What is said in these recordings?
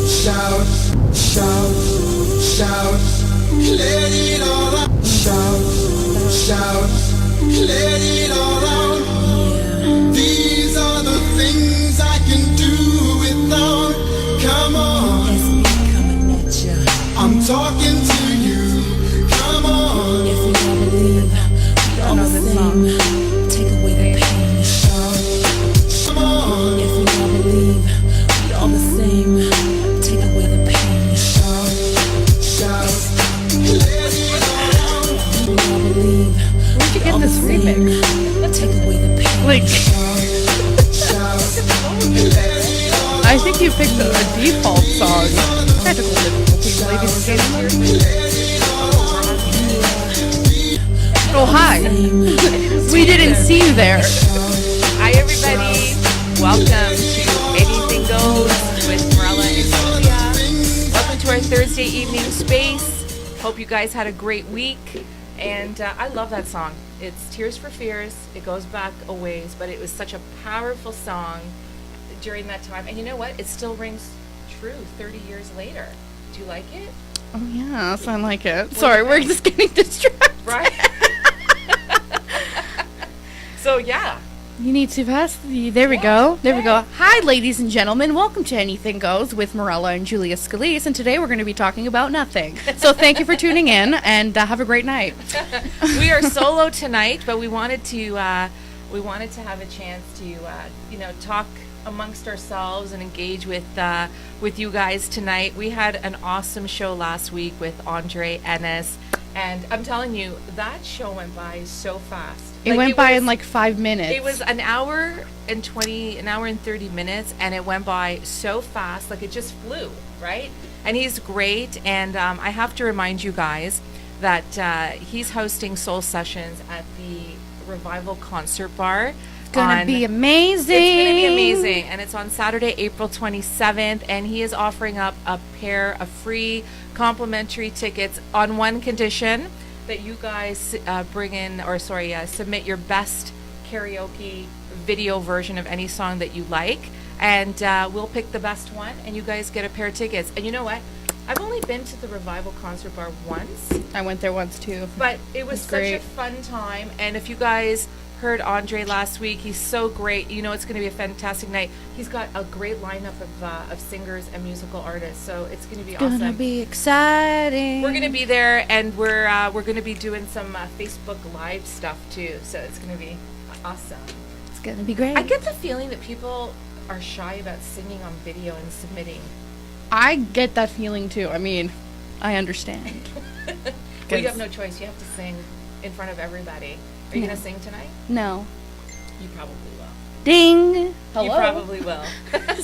Shout, shout, shout, let it all out. Shout, shout, let it all out. These are the things I can do without. Come on, I'm talking to you. Come on. If we all believe, we all the same. Take away the pain. Come on. If we all believe, we all the same. Take away the pain. Shout, let it all out. If we all believe, Where'd you get this remix? take away the pain. Like, Shout, let it all I think you picked a default song. Technical difficulties, ladies and gentlemen. Oh, hi. We didn't see you there. Hi everybody, welcome to Anything Goes with Morella and Julia. Welcome to our Thursday evening space. Hope you guys had a great week. And I love that song. It's Tears for Fears. It goes back a ways, but it was such a powerful song during that time. And you know what? It still rings true 30 years later. Do you like it? Oh, yeah, sound like it. Sorry, we're just getting distracted. Right? So yeah. You need to pass the... There we go. There we go. Hi, ladies and gentlemen. Welcome to Anything Goes with Morella and Julia Scalise. And today we're going to be talking about nothing. So thank you for tuning in, and have a great night. We are solo tonight, but we wanted to have a chance to talk amongst ourselves and engage with you guys tonight. We had an awesome show last week with Andre Ennis, and I'm telling you, that show went by so fast. It went by in like 5 minutes. It was an hour and 30 minutes, and it went by so fast, like it just flew, right? And he's great, and I have to remind you guys that he's hosting Soul Sessions at the Revival Concert Bar. It's going to be amazing. It's going to be amazing, and it's on Saturday, April 27th, and he is offering up a pair of free complimentary tickets on one condition, that you guys submit your best karaoke video version of any song that you like, and we'll pick the best one, and you guys get a pair of tickets. And you know what? I've only been to the Revival Concert Bar once. I went there once too. But it was such a fun time, and if you guys heard Andre last week, he's so great. You know it's going to be a fantastic night. He's got a great lineup of singers and musical artists, so it's going to be awesome. It's going to be exciting. We're going to be there, and we're going to be doing some Facebook Live stuff too, so it's going to be awesome. It's going to be great. I get the feeling that people are shy about singing on video and submitting. I get that feeling too. I mean, I understand. Well, you have no choice. You have to sing in front of everybody. Are you going to sing tonight? No. You probably will. Ding. Hello. You probably will.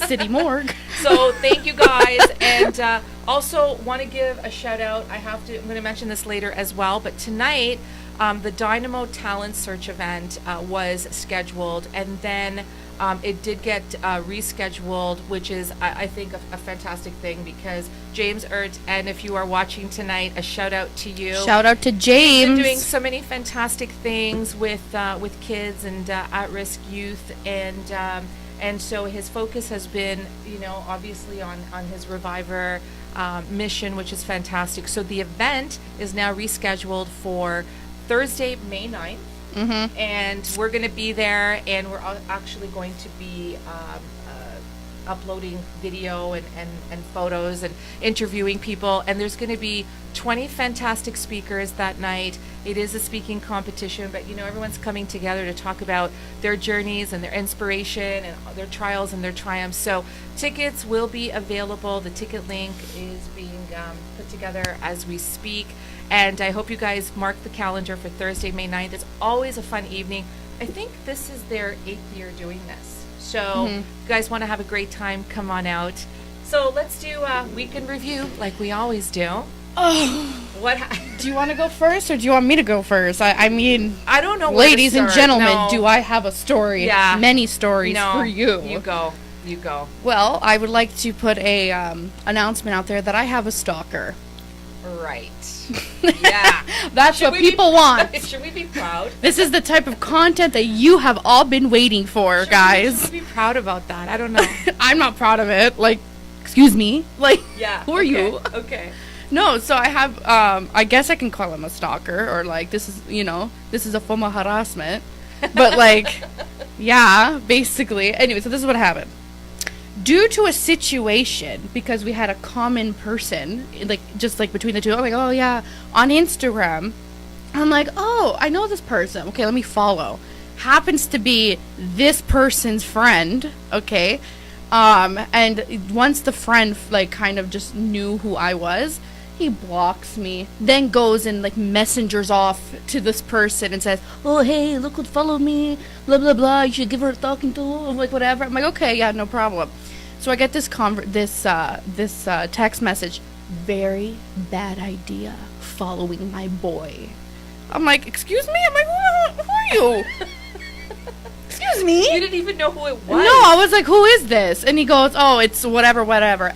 City Morgue. So thank you guys, and also want to give a shout out. I'm going to mention this later as well, but tonight the Dynamo Talent Search event was scheduled, and then it did get rescheduled, which is, I think, a fantastic thing, because James Ert, and if you are watching tonight, a shout out to you. Shout out to James. He's been doing so many fantastic things with kids and at-risk youth, and so his focus has been, obviously on his Reviver mission, which is fantastic. So the event is now rescheduled for Thursday, May 9th. Mm-hmm. And we're going to be there, and we're actually going to be uploading video and photos and interviewing people, and there's going to be 20 fantastic speakers that night. It is a speaking competition, but everyone's coming together to talk about their journeys and their inspiration and their trials and their triumphs. So tickets will be available. The ticket link is being put together as we speak, and I hope you guys mark the calendar for Thursday, May 9th. It's always a fun evening. I think this is their 8th year doing this. So if you guys want to have a great time, come on out. So let's do a weekend review like we always do. Oh, What? do you want to go first, or do you want me to go first? I mean, I don't know where to ladies and start. gentlemen, No. do I have a story? Yeah. Many stories No, for you. You go. You go. Well, I would like to put a announcement out there that I have a stalker. Right. Yeah. That's Should what we be- people want. Should we be proud? This is the type of content that you have all been waiting for, guys. Should we be proud about that? I don't know. I'm not proud of it. Like, excuse me, like, Yeah. who are you? Okay. No, so I have, I guess I can call him a stalker, or like, this is, this is a form of harassment. But like, yeah, basically. Anyway, so this is what happened. Due to a situation, because we had a common person, like, just like between the two, I'm like, oh yeah, on Instagram, I'm like, oh, I know this person. Okay, let me follow. Happens to be this person's friend, okay? And once the friend, like, kind of just knew who I was, he blocks me, then goes and, like, messengers off to this person and says, oh, hey, look what followed me, blah, blah, blah, you should give her a talking to, like, whatever. I'm like, okay, yeah, no problem. So I get this text message, very bad idea, following my boy. I'm like, excuse me? I'm like, who are you? Excuse me? You didn't even know who it was. No, I was like, who is this? And he goes, oh, it's whatever,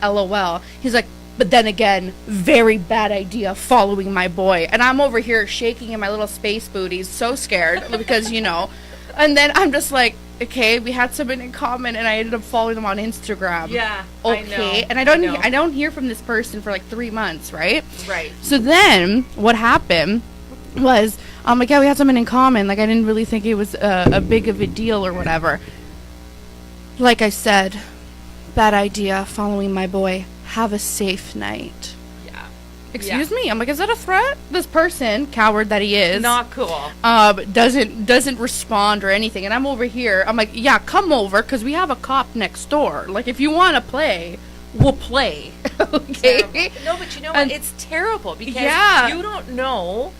LOL. He's like, but then again, very bad idea following my boy. And I'm over here shaking in my little space booties, so scared because, And then I'm just like, okay, we had something in common, and I ended up following them on Instagram. Yeah, okay. I know. And I don't hear from this person for like 3 months, right? Right. So then what happened was, I'm like, yeah, we had something in common. Like, I didn't really think it was a big of a deal or whatever. Like I said, bad idea following my boy. Have a safe night. Yeah. Excuse me? I'm like, is that a threat? This person, coward that he is, Not cool. doesn't respond or anything. And I'm over here. I'm like, yeah, come over, because we have a cop next door. Like, if you want to play, we'll play. Okay? Terrible. No, but you know And- what? It's terrible because Yeah. you don't know.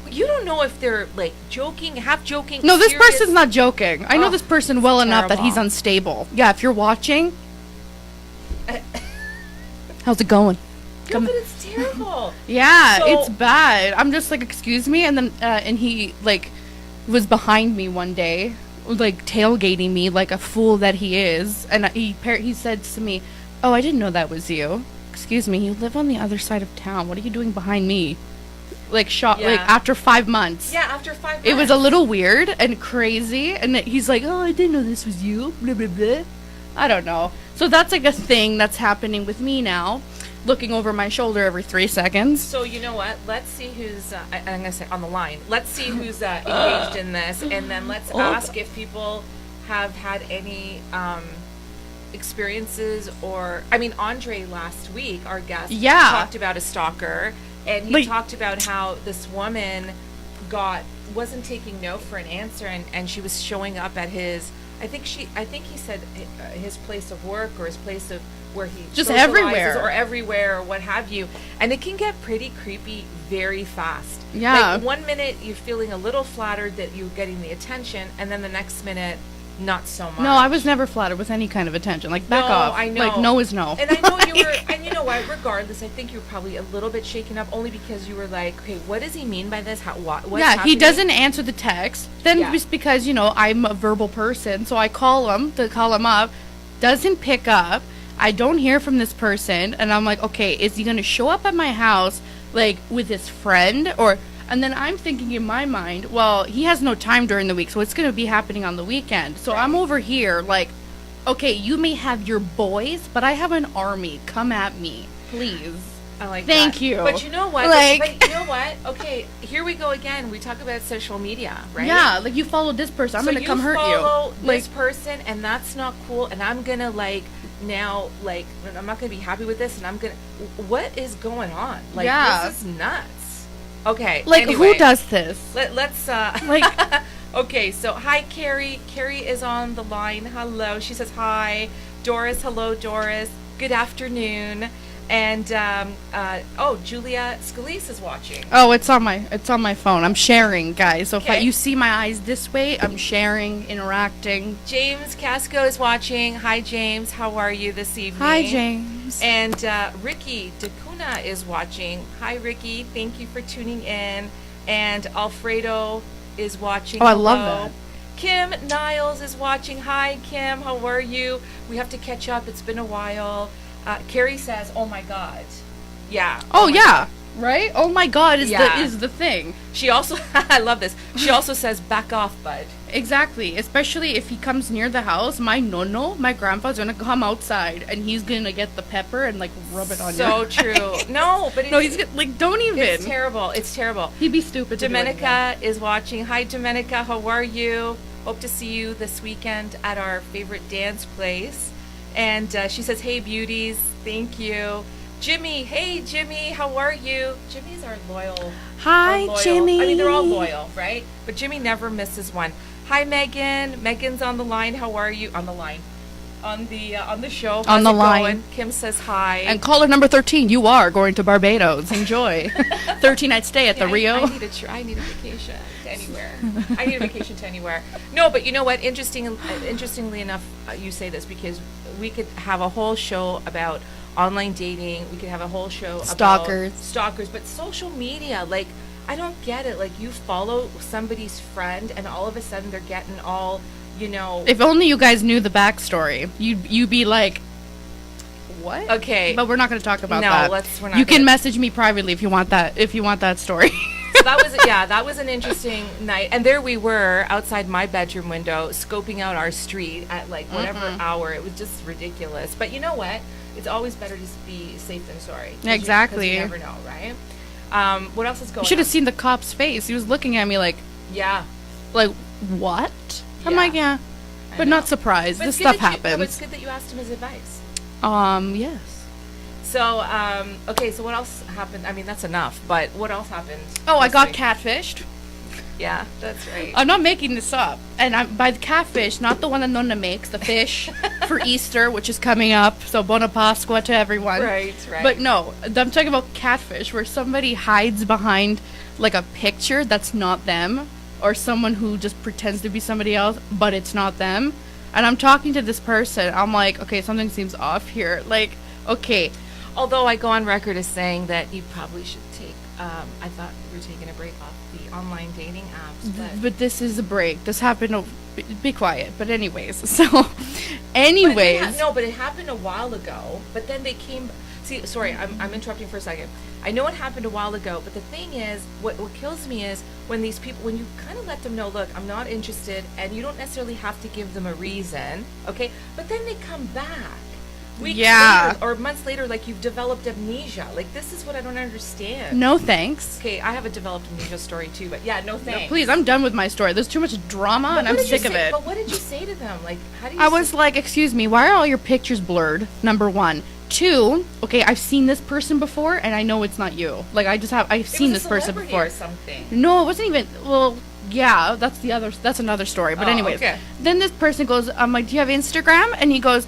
You don't know if they're like joking, half joking. No, this serious. person's not joking. I know Oh, this person well enough that he's terrible. unstable. Yeah, if you're watching, how's it going? No, but it's terrible. Yeah, So- it's bad. I'm just like, excuse me, and then and he like was behind me one day, like tailgating me like a fool that he is, and he said to me, "Oh, I didn't know that was you. Excuse me, you live on the other side of town. What are you doing behind me?" Like Yeah. like after 5 months. Yeah, after 5 months. It was a little weird and crazy, and he's like, "Oh, I didn't know this was you." Blah blah blah. I don't know. So that's like a thing that's happening with me now, looking over my shoulder every 3 seconds. So you know what? Let's see who's. I'm gonna say on the line. Let's see who's engaged in this, and then let's ask if people have had any experiences or. I mean, Andre last week, our guest, Yeah. talked about a stalker, and he Like- talked about how this woman wasn't taking no for an answer, and she was showing up at his. I think he said his place of work or his place of where he Just socializes everywhere. or everywhere or what have you, and it can get pretty creepy very fast. Yeah. Like 1 minute you're feeling a little flattered that you're getting the attention, and then the next minute not so much. No, I was never flattered with any kind of attention. Like, back No, off. I know. Like, no is no. And I know you were, and you know what? Regardless, I think you were probably a little bit shaken up, only because you were like, "Okay, what does he mean by this? What's yeah, he happening?" doesn't answer the text. Then Yeah. just because, I'm a verbal person, so I call him to call him up. Doesn't pick up. I don't hear from this person, and I'm like, okay, is he gonna show up at my house like with his friend or? And then I'm thinking in my mind, well, he has no time during the week, so it's gonna be happening on the weekend. So I'm over here like, okay, you may have your boys, but I have an army. Come at me, please. I like Thank that. you. But you know what? Like- but you know what? Okay, here we go again. We talk about social media, right? Yeah, like you followed this person. I'm So gonna come hurt follow you. Like, this person, and that's not cool. And I'm gonna now I'm not gonna be happy with this, and I'm gonna. What is going on? Like, Yeah. this is nuts. Okay. like anyway, who does this? Let's Like- Okay, so hi Carrie. Carrie is on the line. Hello. She says hi. Doris, hello Doris. Good afternoon. And Julia Scalise is watching. Oh, it's on my phone. I'm sharing, guys. So if Okay. you see my eyes this way, I'm sharing, interacting. James Casco is watching. Hi James, how are you this evening? Hi, James. And Ricky DeCuna is watching. Hi Ricky, thank you for tuning in. And Alfredo is watching. Oh, I love Hello. that. Kim Niles is watching. Hi Kim, how are you? We have to catch up. It's been a while. Carrie says, "Oh my God." Yeah. Oh, my yeah. God. Right? Oh my God, Yeah. is the thing. She also, I love this. She also says, "Back off, bud." Exactly. Especially if he comes near the house, my grandpa's gonna come outside and he's gonna get the pepper and like rub it on So you. true. No, but No, he's like, don't even. it's terrible. It's terrible. He'd be stupid. to do anything. Domenica is watching. Hi, Domenica. How are you? Hope to see you this weekend at our favorite dance place. And she says, "Hey, beauties. Thank you." Jimmy. Hey, Jimmy. How are you? Jimmy's our loyal. Hi, our loyal- Jimmy. I mean, they're all loyal, right? But Jimmy never misses one. Hi, Megan. Megan's on the line. How are you? On the line. On the show. On How's the it line. going? Kim says hi. And caller number 13, you are going to Barbados. Enjoy. 13-night stay at the Yeah, Rio. I need a vacation to anywhere. I need a vacation to anywhere. No, but you know what? Interestingly enough, you say this because we could have a whole show about online dating. We could have a whole show Stalkers. about stalkers. But social media, like, I don't get it. Like, you follow somebody's friend, and all of a sudden they're getting all, you know. If only you guys knew the backstory, you'd be like, what? Okay. But we're not going to talk about No, that. we're not You can gonna- message me privately if you want that. If you want that story. So that was an interesting night, and there we were outside my bedroom window scoping out our street at like whatever hour. It was just ridiculous, but you know what, it's always better to be safe than sorry. 'Cause Exactly. you never know, right? What else is going You should on? have seen the cop's face. He was looking at me like Yeah, what? I'm Yeah. like, yeah, I but know. not surprised. But This it's good stuff that you- no, but happens. it's good that you asked him his advice. Yes. So okay, so what else happened? I mean, that's enough, but what else happened? Oh, I this got week? catfished. Yeah, that's right. I'm not making this up. And I'm by the catfish, not the one that Nonna makes, the fish for Easter, which is coming up. So Buona Pasqua to everyone. Right. But no, I'm talking about catfish, where somebody hides behind like a picture that's not them, or someone who just pretends to be somebody else, but it's not them. And I'm talking to this person. I'm like, okay, something seems off here. Like, okay, Although I go on record as saying that you probably should take. I thought we were taking a break off the online dating apps, but this is a break. This happened. Be quiet. But anyways, so, But anyways. but it happened a while ago. But then they came. See, sorry, I'm interrupting for a second. I know it happened a while ago, but the thing is, what kills me is when these people, when you kind of let them know, look, I'm not interested, and you don't necessarily have to give them a reason, okay? But then they come back. Weeks Yeah. later, or months later, like you've developed amnesia. Like, this is what I don't understand. No thanks. Okay, I have a developed amnesia story too, but yeah, no thanks. Please, I'm done with my story. There's too much drama, But and what I'm did you sick of say- it. But what did you say to them? Like, how do you? I was like, excuse me, why are all your pictures blurred? Number one. Two, okay, I've seen this person before, and I know it's not you. Like, I've seen this person before. Or something. No, it wasn't even. Well, yeah, that's another story. But Oh, anyways, okay. then this person goes, I'm like, do you have Instagram? And he goes,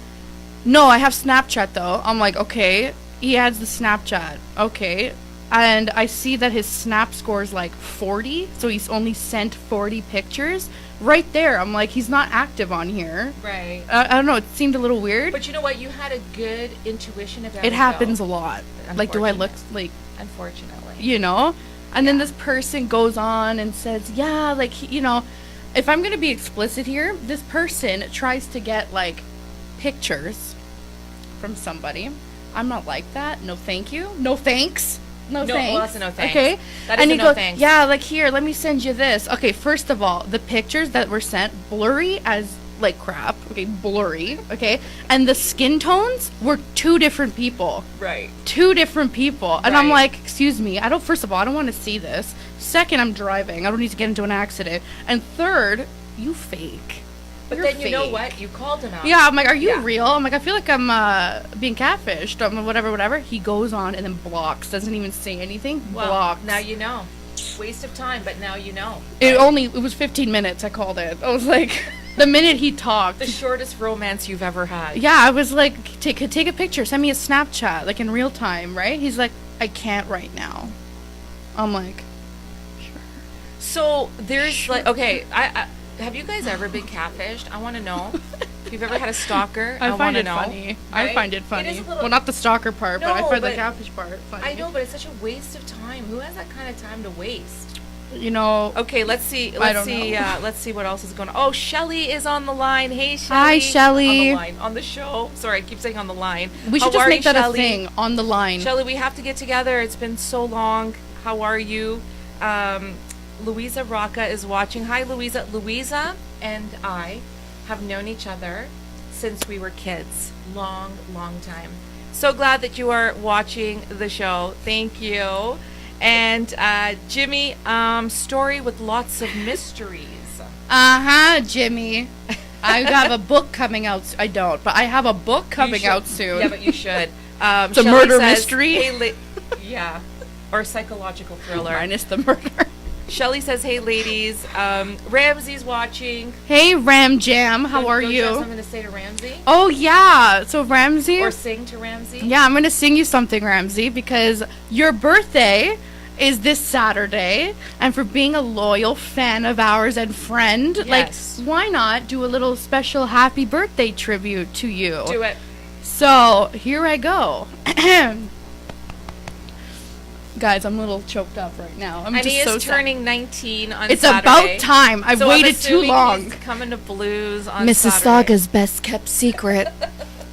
no, I have Snapchat though. I'm like, okay. He adds the Snapchat. Okay. And I see that his Snap score is like 40, so he's only sent 40 pictures. Right there, I'm like, he's not active on here. Right. I don't know, it seemed a little weird. But you know what? You had a good intuition about it. It happens though. a lot. Like, do I look like, Unfortunately. you know? And then Yeah. this person goes on and says, yeah, like, you know, if I'm going to be explicit here, this person tries to get, like, pictures from somebody. I'm not like that. No, thank you. No, thanks. No, No, thanks. well, that's a no thanks. Okay? That is and a he no goes, thanks. yeah, like, here, let me send you this. Okay, first of all, the pictures that were sent, blurry as, like, crap. Okay, blurry. Okay? And the skin tones were two different people. Right. Two different people. And I'm Right. like, excuse me, first of all, I don't want to see this. Second, I'm driving. I don't need to get into an accident. And third, you fake. But You're then you know fake. what? You called him out. Yeah, I'm like, are you Yeah. real? I'm like, I feel like I'm being catfished. I'm like, whatever. He goes on and then blocks. Doesn't even say anything. Well, blocks. now you know. Waste of time, but now you know. It was 15 minutes. I called it. I was like, the minute he talked. The shortest romance you've ever had. Yeah, I was like, take a picture. Send me a Snapchat, like in real time, right? He's like, I can't right now. I'm like, So there's like, okay, I have you guys ever been catfished? I want to know. If you've ever had a stalker, I I want find to it know. funny. I Right? find it It funny. is a little- Well, not the stalker part, but I No, find the but- catfish part funny. I know, but it's such a waste of time. Who has that kind of time to waste? you know. Okay, let's see. I Let's don't see. know. Let's see what else is going on. Oh, Shelly is on the line. Hey, Shelly. Hi, Shelly. On the line, on the show. Sorry, I keep saying on the line. We should How just are make you, that a Shelley? thing on the line. Shelly, we have to get together. It's been so long. How are you? Louisa Rocca is watching. Hi, Louisa. Louisa and I have known each other since we were kids. Long, long time. So glad that you are watching the show. Thank you. And Jimmy, story with lots of mysteries. Jimmy. I have a book coming out. I don't, but I have a book You coming should- out soon. Yeah, but you should. It's a Shelley murder says, mystery. Hey, yeah, or a psychological thriller. Minus the murder. Shelly says, "Hey, ladies, Ramsey's watching." Hey, Ram Jam. How are Don't you have you? something to say to Ramsey, Oh, yeah. So, Ramsey. or sing to Ramsey? Yeah, I'm going to sing you something, Ramsey, because your birthday is this Saturday, and for being a loyal fan of ours and friend, Yes. like, why not do a little special happy birthday tribute to you? Do it. So, here I go. Guys, I'm a little choked up right now. I'm And just he is so sad. turning 19 on It's Saturday. about time. I've So I'm waited too assuming long. He's coming to Blues on Saturday. Mississauga's best kept secret.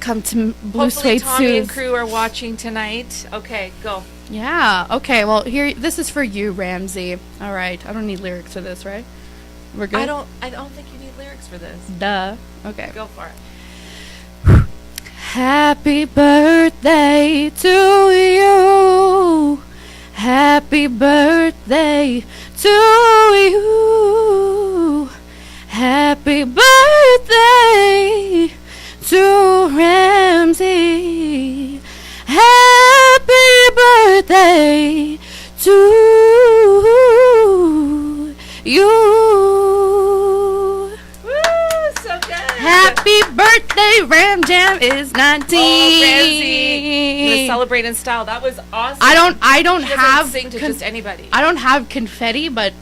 Come to Blue Hopefully, Suede Tommy and Sue's. crew are watching tonight. Okay, go. Yeah. Okay. Well, here. This is for you, Ramsey. All right. I don't need lyrics to this, right? We're good. I don't think you need lyrics for this. Duh. Okay. Go for it. Happy birthday to you. Happy birthday to you. Happy birthday to Ramsey. Happy birthday to you. Woo! So good. Happy birthday, Ram Jam is 19. Oh, Ramsey. I'm gonna celebrate in style. That was awesome. I don't He doesn't have sing to just anybody. I don't have confetti, but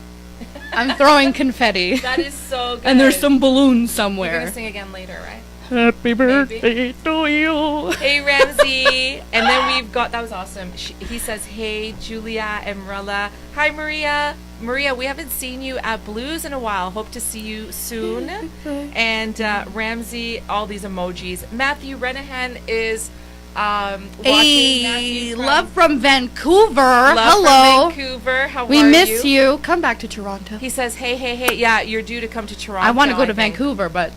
I'm throwing confetti. That is so good. And there's some balloons You're somewhere. gonna sing again later, right? Happy birthday to you. Hey, Ramsey. And then we've got, that was awesome. He says, hey, Julia and Marilla. Hi, Maria. Maria, we haven't seen you at Blues in a while. Hope to see you soon. And Ramsey, all these emojis. Matthew Renahan is watching. Hey, Matthew from- love from Vancouver. Love Hello. from Vancouver. How We are miss you. Come back to Toronto. He says, hey, hey, hey. Yeah, you're due to come to Toronto. I want to go to think. Vancouver, but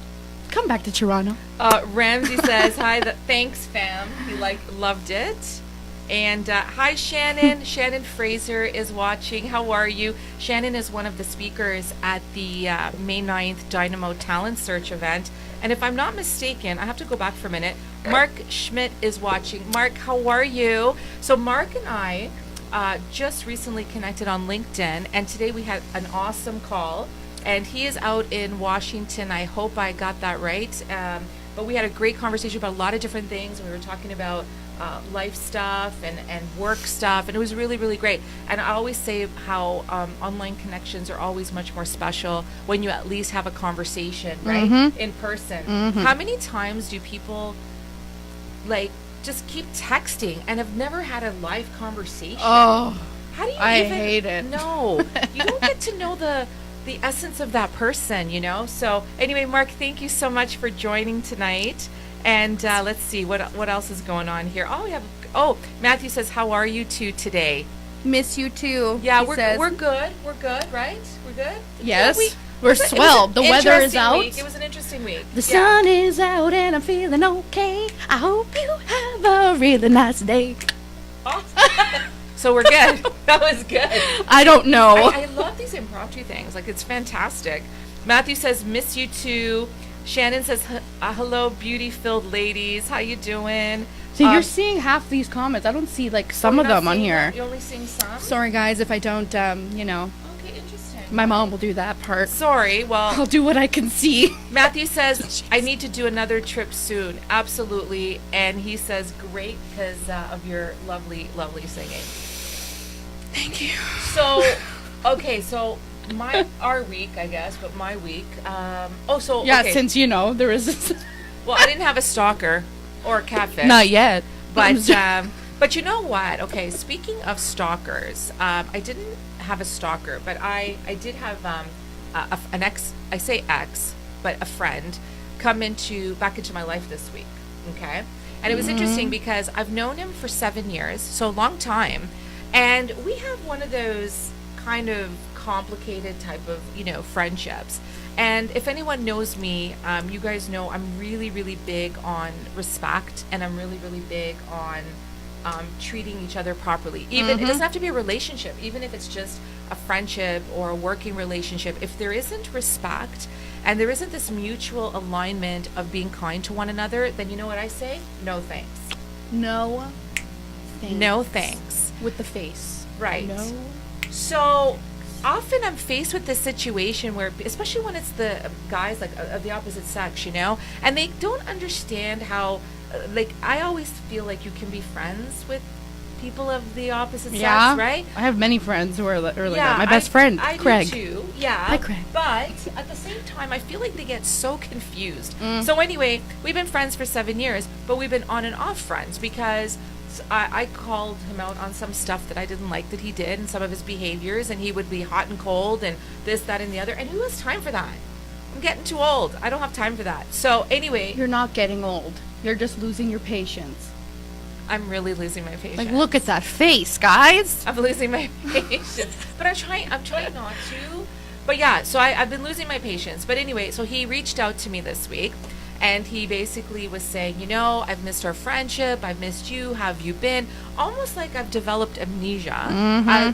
come back to Toronto. Ramsey says, hi, thanks, fam. He loved it. And hi, Shannon. Shannon Fraser is watching. How are you? Shannon is one of the speakers at the May 9th Dynamo Talent Search event. And if I'm not mistaken, I have to go back for a minute. Mark Schmidt is watching. Mark, how are you? So Mark and I just recently connected on LinkedIn, and today we had an awesome call. And he is out in Washington. I hope I got that right. But we had a great conversation about a lot of different things. We were talking about life stuff and work stuff, and it was really, really great. And I always say how online connections are always much more special when you at least have a conversation, right? In person. How many times do people like just keep texting and have never had a live conversation? Oh, How do you I even hate it. No, you don't get to know the essence of that person, you know. So anyway, Mark, thank you so much for joining tonight. And let's see what else is going on here. Oh, we have. Oh, Matthew says, "How are you two today?" miss you too. Yeah, he says. we're good. We're good, right? We're good. Yes, Yeah, we're it was swell. an The weather is interesting out. week. It was an interesting week. The Yeah. sun is out and I'm feeling okay. I hope you have a really nice day. Awesome. So we're good. That was good. I don't know. I love these impromptu things. Like, it's fantastic. Matthew says, miss you too. Shannon says, hello, beauty-filled ladies. How you doing? So you're seeing half these comments. I don't see like some of them on here. You're only seeing some? Sorry guys if I don't, you know, Okay, interesting. my mom will do that part. Sorry. Well, I'll do what I can see. Matthew says, I need to do another trip soon. Absolutely. And he says, great, because of your lovely, lovely singing. Thank you. So, okay, so our week, I guess, but my week. Yeah, okay. since you know there is this Well, I didn't have a stalker or a catfish. not yet. But But you know what? Okay, speaking of stalkers, I didn't have a stalker, but I did have an ex. I say ex, but a friend come back into my life this week. Okay, and it was interesting because I've known him for 7 years, so a long time, and we have one of those kind of complicated type of friendships. And if anyone knows me, you guys know I'm really, really big on respect, and I'm really, really big on treating each other properly. Even it doesn't have to be a relationship, even if it's just a friendship or a working relationship. If there isn't respect and there isn't this mutual alignment of being kind to one another, then you know what I say? No thanks. No thanks. No thanks. With the face. Right. No. So often I'm faced with this situation where, especially when it's the guys like of the opposite sex, and they don't understand how, I always feel like you can be friends with people of the opposite sex, right? I have many friends who are like Yeah, that. My best friend, I Craig. do too. Yeah. Hi, Craig. But at the same time, I feel like they get so confused. So anyway, we've been friends for 7 years, but we've been on and off friends because I called him out on some stuff that I didn't like that he did and some of his behaviors, and he would be hot and cold and this, that, and the other. And who has time for that? I'm getting too old. I don't have time for that. So anyway, You're not getting old. You're just losing your patience. I'm really losing my patience. Like, look at that face, guys. I'm losing my patience. But I'm trying not to. But yeah, so I've been losing my patience. But anyway, so he reached out to me this week, and he basically was saying, I've missed our friendship. I've missed you. How have you been? Almost like I've developed amnesia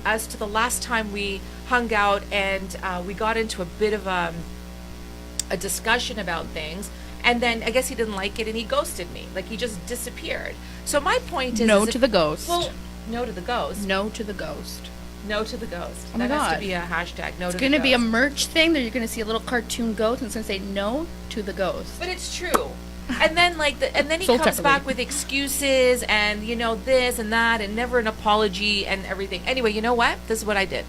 as to the last time we hung out, and we got into a bit of a discussion about things. And then I guess he didn't like it, and he ghosted me. Like, he just disappeared. So my point is... No to the ghost. Well, no to the ghost. No to the ghost. No to the ghost. Oh my that has God. to be a hashtag. No to the ghost. It's going to be a merch thing that you're going to see a little cartoon ghost, and it's going to say no to the ghost. But it's true. And then and then he Sold comes separately. back with excuses and this and that, and never an apology and everything. Anyway, you know what? This is what I did.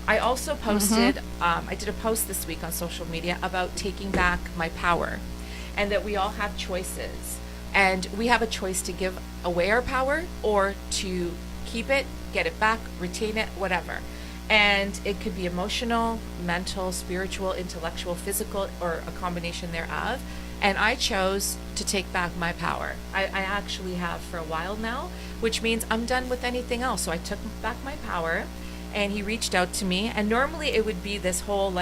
I also posted. I did a post this week on social media about taking back my power, and that we all have choices, and we have a choice to give away our power or to keep it, get it back, retain it, whatever. And it could be emotional, mental, spiritual, intellectual, physical, or a combination thereof. And I chose to take back my power. I actually have for a while now, which means I'm done with anything else. So I took back my power, and he reached out to me. And normally it would be this whole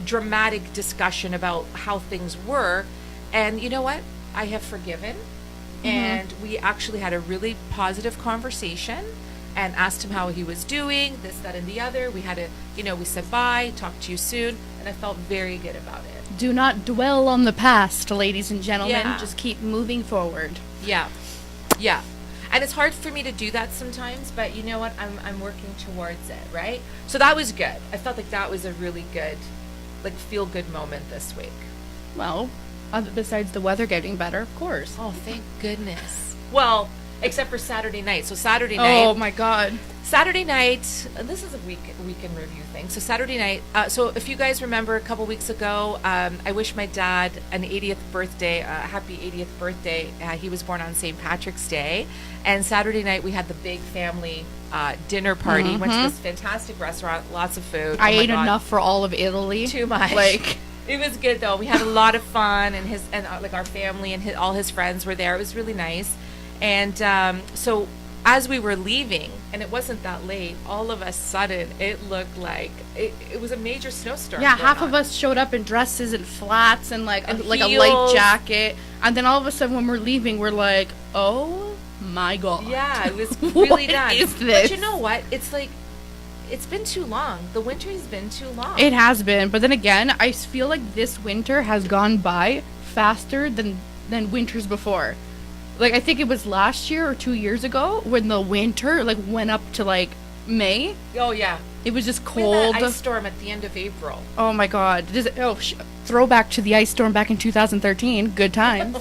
dramatic discussion about how things were. And you know what? I have forgiven. And we actually had a really positive conversation and asked him how he was doing, this, that, and the other. We had we said bye, talk to you soon, and I felt very good about it. Do not dwell on the past, ladies and gentlemen. Yeah. Just keep moving forward. Yeah. Yeah. And it's hard for me to do that sometimes, but you know what? I'm working towards it, right? So that was good. I felt like that was a really good, feel-good moment this week. Well, besides the weather getting better, of course. Oh, thank goodness. Well, except for Saturday night. So Saturday night. Oh my God. Saturday night. This is a weekend review thing. So Saturday night. So if you guys remember, a couple weeks ago, I wished my dad an 80th birthday, happy 80th birthday. He was born on St. Patrick's Day, and Saturday night we had the big family dinner party. Went to this fantastic restaurant, lots of food. I Oh my ate God. enough for all of Italy. Too much. It was good though. We had a lot of fun, and our family and all his friends were there. It was really nice. And so as we were leaving, and it wasn't that late, all of a sudden it looked like it was a major snowstorm. Yeah, going half on. of us showed up in dresses and flats and a light heels. jacket, and then all of a sudden when we're leaving, we're like, "Oh my God!" Yeah, it was really What done. is this? But you know what? It's it's been too long. The winter has been too long. It has been, but then again, I feel like this winter has gone by faster than winters before. I think it was last year or 2 years ago when the winter went up to May. Oh yeah. It was just We had cold. that ice storm at the end of April. Oh my God! Throwback to the ice storm back in 2013. Good times.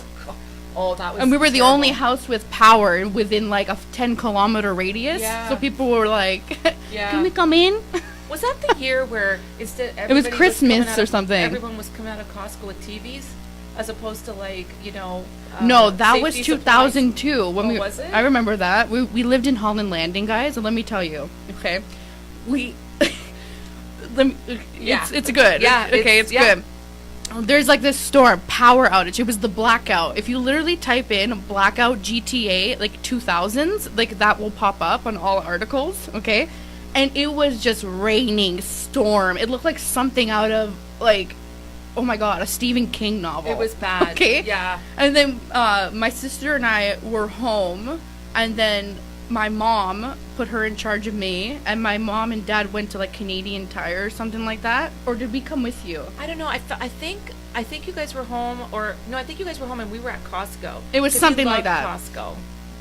Oh, that was. And we were the terrible. only house with power within a 10-kilometer radius. Yeah. So people were like, Yeah. "Can we come in?" Was that the year where instead was everybody Christmas coming out or of- something. Everyone was coming out of Costco with TVs. as opposed to like, No, that was safety supplies? 2002 when Oh, was it? I remember that. We lived in Holland Landing, guys, and let me tell you, okay? We let me, Yeah. it's good. Yeah, Okay, it's- it's yeah. good. There's like this storm, power outage. It was the blackout. If you literally type in blackout GTA like 2000s, like that will pop up on all articles, okay? And it was just raining storm. It looked like something out of like, oh my god, a Stephen King novel. It was bad. Okay? Yeah. And then my sister and I were home, and then my mom put her in charge of me, and my mom and dad went to like Canadian Tire or something like that. Or did we come with you? I don't know. I think you guys were home, or no, I think you guys were home and we were at Costco. It was 'Cause you something like love that. Costco.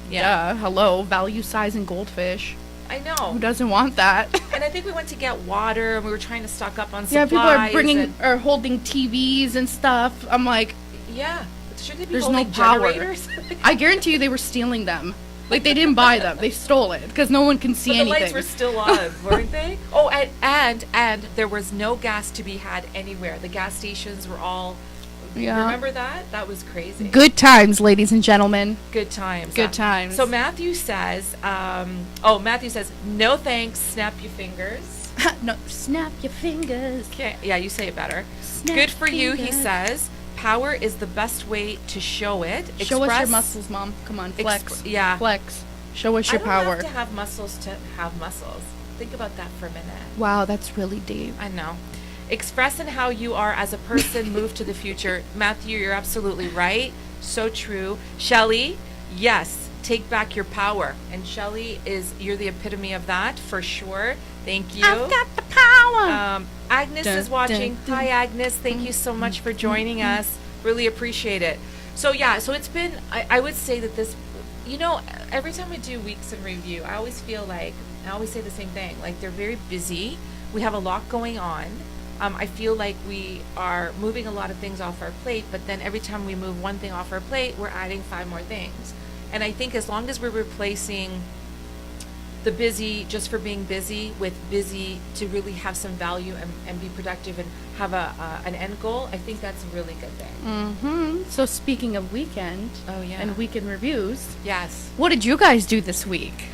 Yeah. Hello, value size and goldfish. I Who know. doesn't want that? And I think we went to get water, and we were trying to stock up on Yeah, supplies. people are bringing and- or holding TVs and stuff. I'm like, Yeah. Should they be There's no holding power. generators? I guarantee you they were stealing them. Like they didn't buy them; they stole it because no one can see But the anything. lights were still on, weren't they? Oh, and there was no gas to be had anywhere. The gas stations were all. Yeah. Remember that? That was crazy. Good times, ladies and gentlemen. Good times. Good times. So Matthew says, Matthew says, no thanks, snap your fingers. No, snap your fingers. Okay, yeah, you say it better. Snap Good for you, he fingers. says. Power is the best way to show it. Show us your Express- muscles, Mom. Come on, flex. yeah. Flex. Show us your I power. don't have to have muscles to have muscles. Think about that for a minute. Wow, that's really deep. I know. Express in how you are as a person, move to the future. Matthew, you're absolutely right. So true. Shelley, yes, take back your power. And Shelley you're the epitome of that for sure. Thank you. I've got the power. Agnes Dun, is watching. dun, dun. Hi, Agnes. Thank you so much for joining us. Really appreciate it. So, yeah, so it's been, I would say that this, every time we do Weeks in Review, I always feel like, I always say the same thing. Like, they're very busy. We have a lot going on. I feel like we are moving a lot of things off our plate, but then every time we move one thing off our plate, we're adding 5 more things. And I think as long as we're replacing the busy just for being busy with busy to really have some value and be productive and have an end goal, I think that's a really good thing. So speaking of weekend Oh, yeah. and weekend reviews, Yes. what did you guys do this week?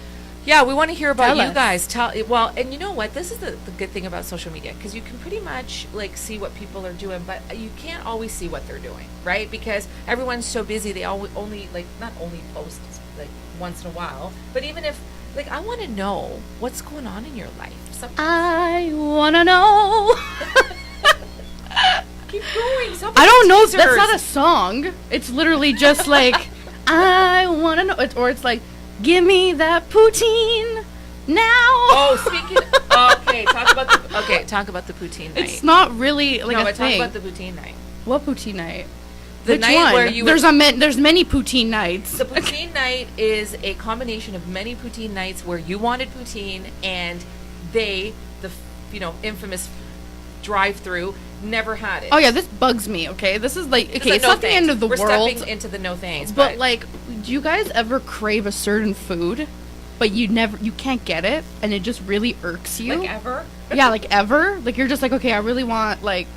Yeah, we want to hear about Tell you us. guys. Well, and you know what? This is the good thing about social media, because you can pretty much see what people are doing, but you can't always see what they're doing, right? Because everyone's so busy, they only not only post once in a while, but even if I want to know what's going on in your life. I wanna know. Keep going. I don't know. That's not a song. It's literally just like, I wanna know. Or it's like, give me that poutine now. Oh, speaking. Okay, talk about the poutine night. It's not really like no, a but talk thing. about the poutine night. What poutine night? The Which night one? where you there's there's many poutine nights. The poutine night is a combination of many poutine nights where you wanted poutine and the infamous drive-through, never had it. Oh yeah, this bugs me. Okay, this is like okay, it's no not the end of the We're world. stepping into the no thanks, But like, do you guys ever crave a certain food, but you can't get it, and it just really irks you? like ever. Yeah, like ever. Like you're just like, okay, I really want like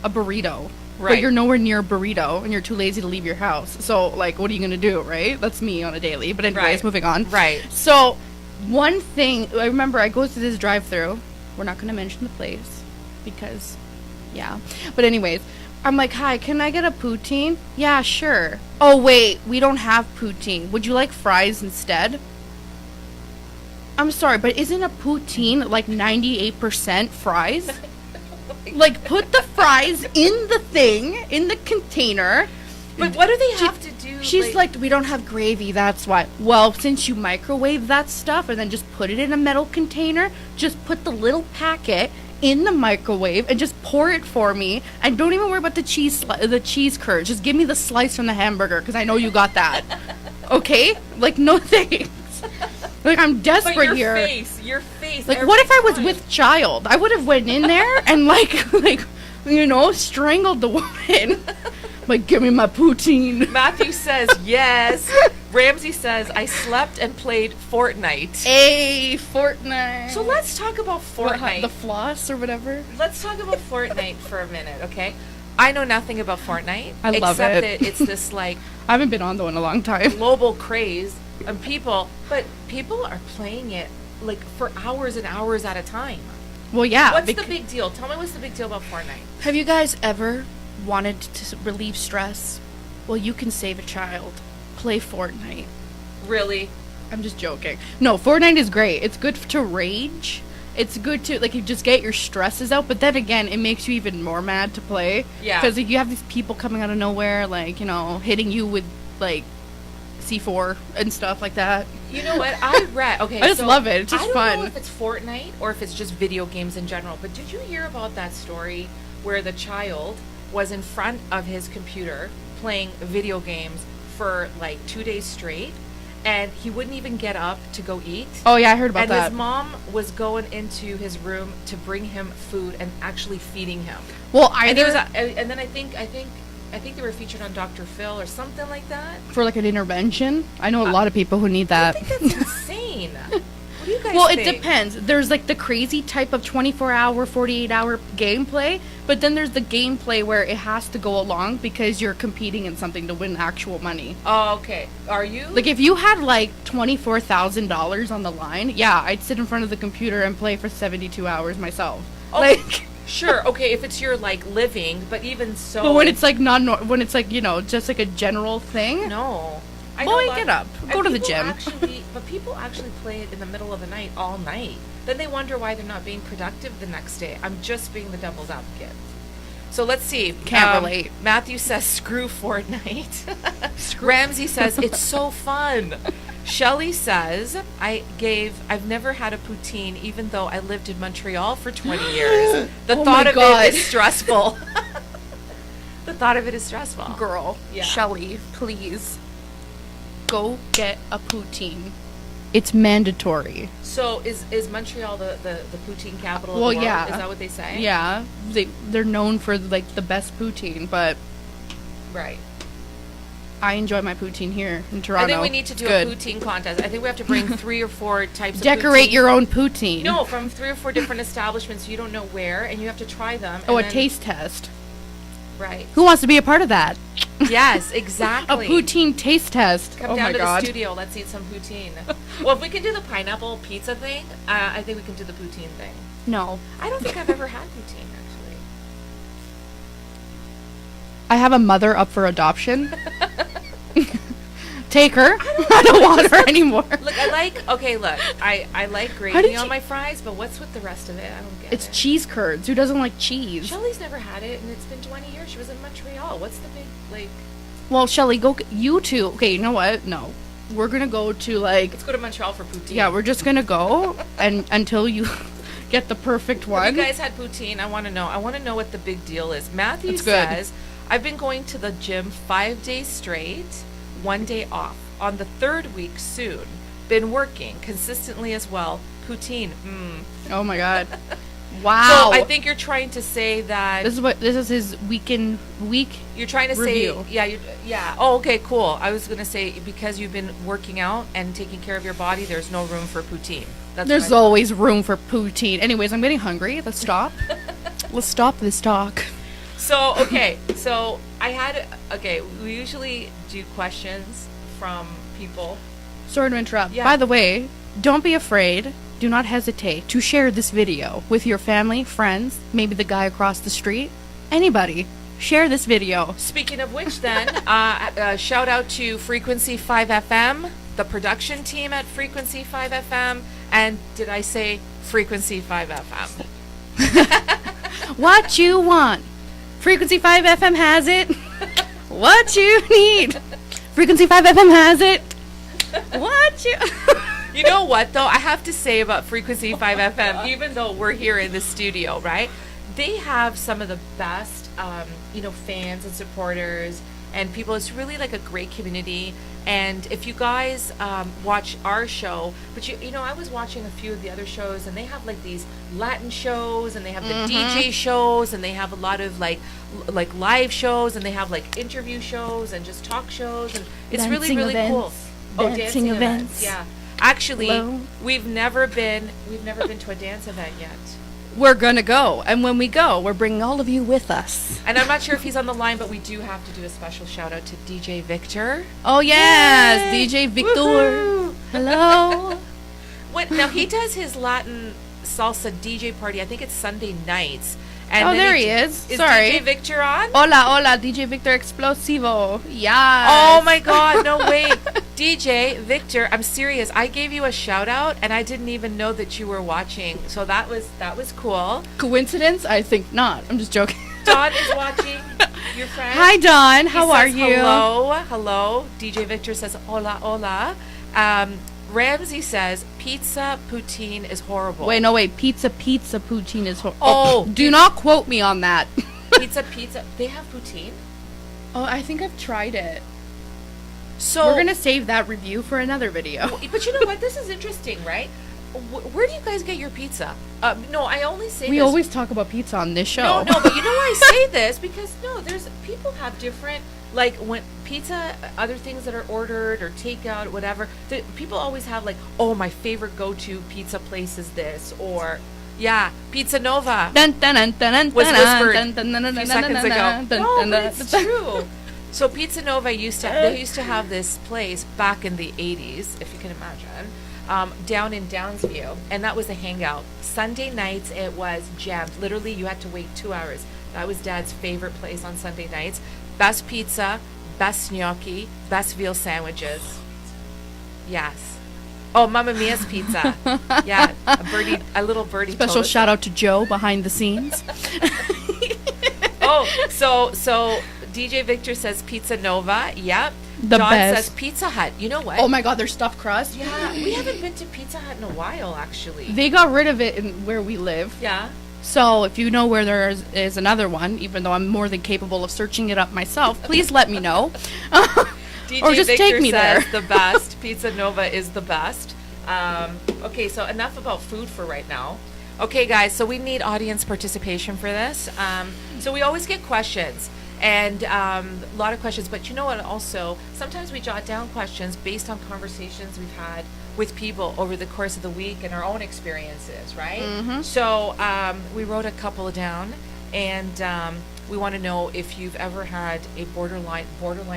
a burrito. But Right. you're nowhere near a burrito and you're too lazy to leave your house. So like what are you gonna do, right? That's me on a daily. But anyways, Right. moving on. Right. So one thing I remember I go to this drive through. We're not gonna mention the place because yeah. But anyways, I'm like, hi, can I get a poutine? Yeah, sure. Oh wait, we don't have poutine. Would you like fries instead? I'm sorry, but isn't a poutine like 98% fries? Like, put the fries in the thing, in the container. But what do they have to do? She's like, we don't have gravy, that's why. Well, since you microwave that stuff and then just put it in a metal container, just put the little packet in the microwave and just pour it for me. And don't even worry about the cheese curds. Just give me the slice from the hamburger because I know you got that. Okay? Like, no thanks. Like, I'm but desperate your here. your face. Like, every what if I was time. with child? I would have went in there and strangled the woman. Like, give me my poutine. Matthew says yes. Ramsey says I slept and played Fortnite. Hey, Fortnite. So let's talk about What, Fortnite. the floss or whatever. Let's talk about Fortnite for a minute, okay? I know nothing about Fortnite. I love except it. that it's this like I haven't been on though in a long time. global craze and people are playing it like for hours and hours at a time. Well, yeah. What's the big deal? Tell me what's the big deal about Fortnite? Have you guys ever wanted to relieve stress? Well, you can save a child. Play Fortnite. Really? I'm just joking. No, Fortnite is great. It's good to rage. It's good to, like, you just get your stresses out, but then again, it makes you even more mad to play. Yeah. Because you have these people coming out of nowhere, like, you know, hitting you with, like, C4 and stuff like that. You know what? I read. Okay, I just love it. It's just I don't fun. know if it's Fortnite or if it's just video games in general. But did you hear about that story where the child was in front of his computer playing video games for like 2 days straight, and he wouldn't even get up to go eat? Oh, yeah, I heard about and that. his mom was going into his room to bring him food and actually feeding him. Well, And, he either was, and then I think they were featured on Dr. Phil or something like that. for, like, an intervention. I know a lot of people who need that. I think that's insane. What do you guys Well, think? it depends. There's like the crazy type of 24-hour, 48-hour gameplay, but then there's the gameplay where it has to go along because you're competing in something to win actual money. Oh, okay. Are you? Like if you had like $24,000 on the line, yeah, I'd sit in front of the computer and play for 72 hours myself. Oh, Like, sure. Okay, if it's your like living, but even so. but when it's like when it's like, you know, just like a general thing. no. I Well, know a you lot- get up, and go to the people gym. But people actually play it in the middle of the night, all night. Then they wonder why they're not being productive the next day. I'm just being the devil's advocate. So let's see. Can't relate. Matthew says, "Screw Fortnite." Ramsey says, "It's so fun." Shelley says, I've never had a poutine, even though I lived in Montreal for 20 years. The Oh thought my of God. it is stressful." The thought of it is stressful. Girl, Yeah. Shelly, please go get a poutine. It's mandatory. So is Montreal the poutine capital of Well, the world? yeah. Is that what they say? Yeah, they're known for like the best poutine, but Right. I enjoy my poutine here in Toronto. I think we need to do Good. a poutine contest. I think we have to bring 3 or 4 types of Decorate poutine. your own poutine. No, from 3 or 4 different establishments you don't know where, and you have to try them. Oh, and a then- taste test. Right. Who wants to be a part of that? Yes, A exactly. poutine taste test. Come Oh down my to god. the studio. Let's eat some poutine. Well, if we can do the pineapple pizza thing, I think we can do the poutine thing. No. I don't think I've ever had poutine, actually. I have a mother up for adoption. Take her. I don't want her anymore. Look, I like did gravy on you- my fries, but what's with the rest of it? I don't get It's it. cheese curds. Who doesn't like cheese? Shelly's never had it, and it's been 20 years. She was in Montreal. What's the big, like... Well, Shelly, go. You two. Okay, you know what? No. We're gonna go to like. Let's go to Montreal for poutine. Yeah, we're just gonna go and until you get the perfect Have one. you guys had poutine? I want to know. I want to know what the big deal is. Matthew That's good. says, I've been going to the gym 5 days straight, 1 day off. On the 3rd week soon. Been working consistently as well. Poutine. Oh my god. Wow. So I think you're trying to say that this is his week. you're trying to review. say yeah. Oh, okay, cool. I was gonna say because you've been working out and taking care of your body, there's no room for poutine. That's There's what I- always room for poutine. Anyways, I'm getting hungry. Let's stop. Let's stop this talk. So we usually do questions from people. Sorry to interrupt. Yeah. By the way, don't be afraid. Do not hesitate to share this video with your family, friends, maybe the guy across the street, anybody. Share this video. Speaking of which, then, shout out to Frequency 5 FM, the production team at Frequency 5 FM, and did I say Frequency 5 FM? What you want. Frequency 5 FM has it. What you need. Frequency 5 FM has it. What you... You know what, though? I have to say about Frequency 5 FM, even though we're here in the studio, right? They have some of the best, fans and supporters and people. It's really like a great community. And if you guys watch our show, but I was watching a few of the other shows, and they have like these Latin shows, and they have the DJ shows, and they have a lot of like live shows, and they have like interview shows and just talk shows, and it's Dancing really events. cool. Dancing events. Yeah. Actually, Hello? we've never been to a dance event yet. we're gonna go. And when we go, we're bringing all of you with us. And I'm not sure if he's on the line, but we do have to do a special shout out to DJ Victor. Oh yes, Yay! DJ Victor. Woohoo! Hello. Now he does his Latin salsa DJ party. I think it's Sunday nights. And Oh, then there he is. Is Sorry. DJ Victor on? Hola, hola, DJ Victor Explosivo. Yeah. Oh my God! No way, DJ Victor. I'm serious. I gave you a shout out, and I didn't even know that you were watching. So that was cool. Coincidence? I think not. I'm just joking. Don is watching. Your friend. Hi, Don. He How are says you? Hello, hello. DJ Victor says hola, hola. Ramsey says pizza poutine is horrible. Wait, no, wait. Pizza poutine is horrible. Oh, do not quote me on that. pizza. They have poutine. Oh, I think I've tried it. So We're gonna save that review for another video. But you know what? This is interesting, right? Where do you guys get your pizza? No, I only say We this. always talk about pizza on this show. No, but you know why I say this? Because there's people have different, like when pizza, other things that are ordered or takeout, whatever. People always have like, oh, my favorite go-to pizza place is this, or yeah, Pizza Nova Dun, dun, dun, dun, dun, was dun, whispered dun, dun, dun, a dun, few dun, seconds dun, ago. dun, dun, No, dun, but dun, it's dun. true. So Pizza Nova they used to have this place back in the 80s, if you can imagine, down in Downsview, and that was a hangout. Sunday nights it was jammed. Literally, you had to wait 2 hours. That was Dad's favorite place on Sunday nights. Best pizza, best gnocchi, best veal sandwiches. Yes. Oh, Mamma Mia's pizza. Yeah, a little birdie. Special told us shout out to Joe behind the scenes. Oh, so DJ Victor says Pizza Nova. Yep. The Don best. says Pizza Hut. You know what? Oh my God, their stuffed crust. Yeah, we haven't been to Pizza Hut in a while, actually. They got rid of it in where we live. Yeah. So if you know where there is another one, even though I'm more than capable of searching it up myself, please let me know. DJ Or just Victor take me says there. the best. Pizza Nova is the best. Okay, so enough about food for right now. Okay, guys, so we need audience participation for this. So we always get questions. And a lot of questions, but you know what also, sometimes we jot down questions based on conversations we've had with people over the course of the week and our own experiences, right? Mm-hmm. So we wrote a couple down, and we want to know if you've ever had a borderline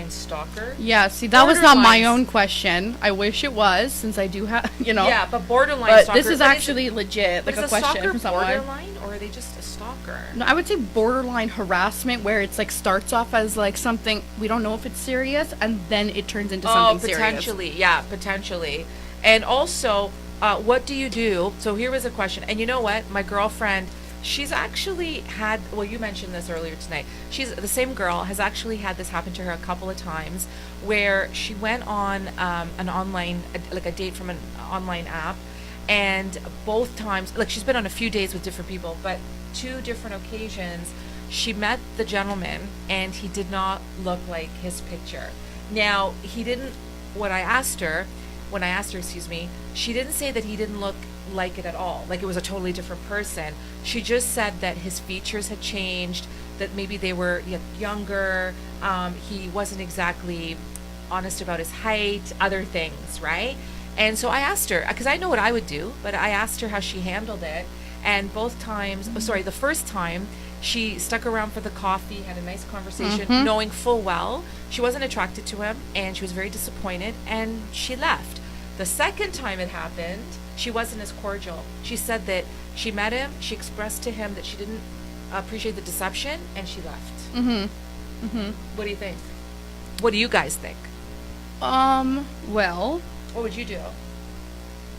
stalker. Yeah, see, that was not my Borderlines. own question. I wish it was, since I do have, Yeah, but borderline But stalker. this is actually legit, but like is a a question stalker from someone. borderline, or are they just a stalker? No, I would say borderline harassment, where it's like starts off as like something we don't know if it's serious, and then it turns into something serious. Potentially. Yeah, potentially. And also, what do you do? So here was a question. And you know what? My girlfriend, she's actually had, well, you mentioned this earlier tonight. She's the same girl, has actually had this happen to her a couple of times, where she went on an online, like a date from an online app. And both times, like she's been on a few dates with different people, but 2 different occasions, she met the gentleman and he did not look like his picture. Now, he didn't, when I asked her, she didn't say that he didn't look like it at all, like it was a totally different person. She just said that his features had changed, that maybe they were younger, he wasn't exactly honest about his height, other things, right? And so I asked her, because I know what I would do, but I asked her how she handled it. And both times, the first time, she stuck around for the coffee, had a nice conversation, knowing full well she wasn't attracted to him, and she was very disappointed, and she left. The second time it happened, she wasn't as cordial. She said that she met him, she expressed to him that she didn't appreciate the deception, and she left. What do you think? What do you guys think? Well, What would you do?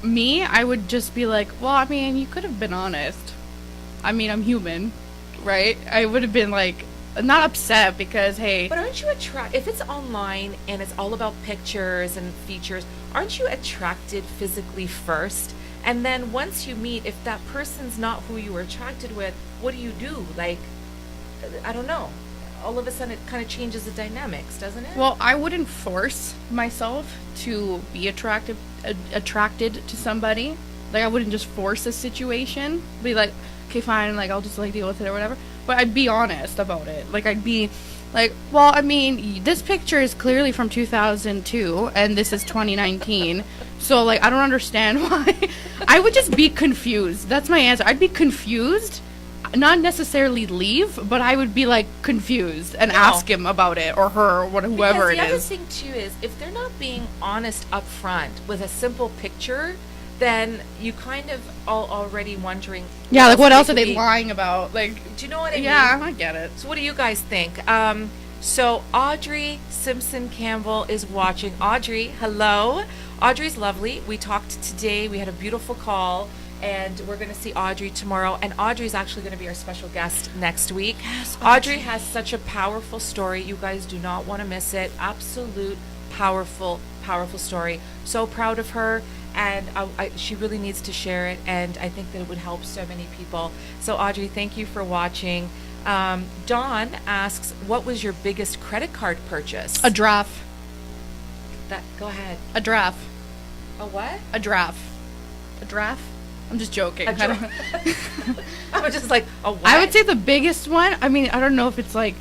me, I would just be like, well, I mean, you could have been honest. I mean, I'm human, right? I would have been like, not upset because, hey, But aren't you attracted, if it's online and it's all about pictures and features, aren't you attracted physically first? And then once you meet, if that person's not who you were attracted with, what do you do? Like, I don't know. All of a sudden it kind of changes the dynamics, doesn't it? well, I wouldn't force myself to be attracted to somebody. Like, I wouldn't just force a situation. Be like, okay, fine, like, I'll just, like, deal with it or whatever. But I'd be honest about it. Like, I'd be Like, well, I mean, this picture is clearly from 2002, and this is 2019. So, like, I don't understand why. I would just be confused. That's my answer. I'd be confused, not necessarily leave, but I would be, like, confused and ask him about it, or her, or whoever it The other is. thing too is if they're not being honest up front with a simple picture, then you kind of already wondering. Yeah, like, what else they are could they be. lying about? Like, Do you know what I mean? yeah, I get it. So what do you guys think? So Audrey Simpson Campbell is watching. Audrey, hello. Audrey's lovely. We talked today. We had a beautiful call, and we're going to see Audrey tomorrow. And Audrey's actually going to be our special guest next week. Yes, Audrey has such a powerful story. You guys do not want to miss it. Absolute powerful, powerful story. So proud of her. And she really needs to share it, and I think that it would help so many people. So Audrey, thank you for watching. Dawn asks, what was your biggest credit card purchase? A draft. Go ahead. A draft. A what? A draft. A draft? I'm just joking. A I don't- I was just like, a what? I would say the biggest one. I mean, I don't know if it's like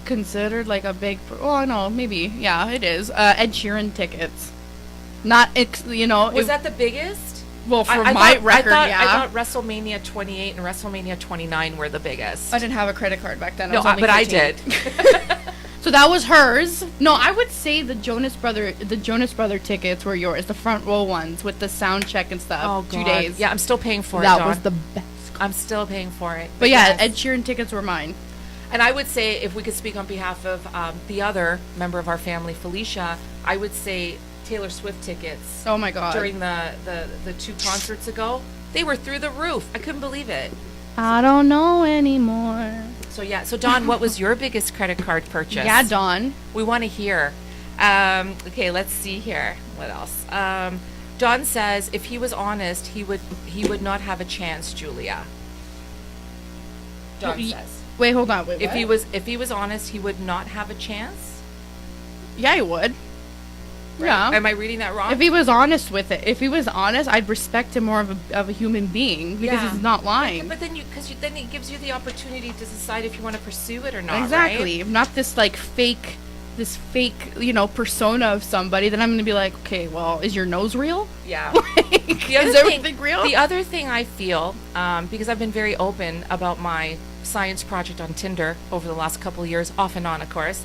considered like a big. Well, no, maybe. Yeah, it is. Ed Sheeran tickets. Not, Was that the biggest? well for I my thought, record. I Yeah, thought WrestleMania 28 and WrestleMania 29 were the biggest. I didn't have a credit card back then. I No, was only but I 13. did. So that was hers. No, I would say the Jonas Brother tickets were yours. The front row ones with the sound check and stuff. Oh, 2 God. days. Yeah, I'm still paying for it, that Dawn. was the best. I'm still paying for it. But yeah, yes. Ed Sheeran tickets were mine. And I would say, if we could speak on behalf of the other member of our family, Felicia, I would say Taylor Swift tickets Oh my god. during the two concerts ago, they were through the roof. I couldn't believe it. I don't know anymore. So yeah, so Dawn, what was your biggest credit card purchase? Yeah, Dawn. We want to hear. Okay, let's see here. What else? Dawn says if he was honest, he would not have a chance, Julia. Dawn says Wait, hold on. Wait, if he was honest, he would not have a chance. yeah, he would. Yeah. Am I reading that wrong? If he was honest with it, if he was honest, I'd respect him more of a human being because Yeah. he's not lying. But then then it gives you the opportunity to decide if you want to pursue it or not. Exactly. Right? Not this like fake, persona of somebody. Then I'm gonna be like, okay, well, is your nose real? Yeah. Like, The other is thing, everything real? The other thing I feel, because I've been very open about my science project on Tinder over the last couple of years, off and on, of course,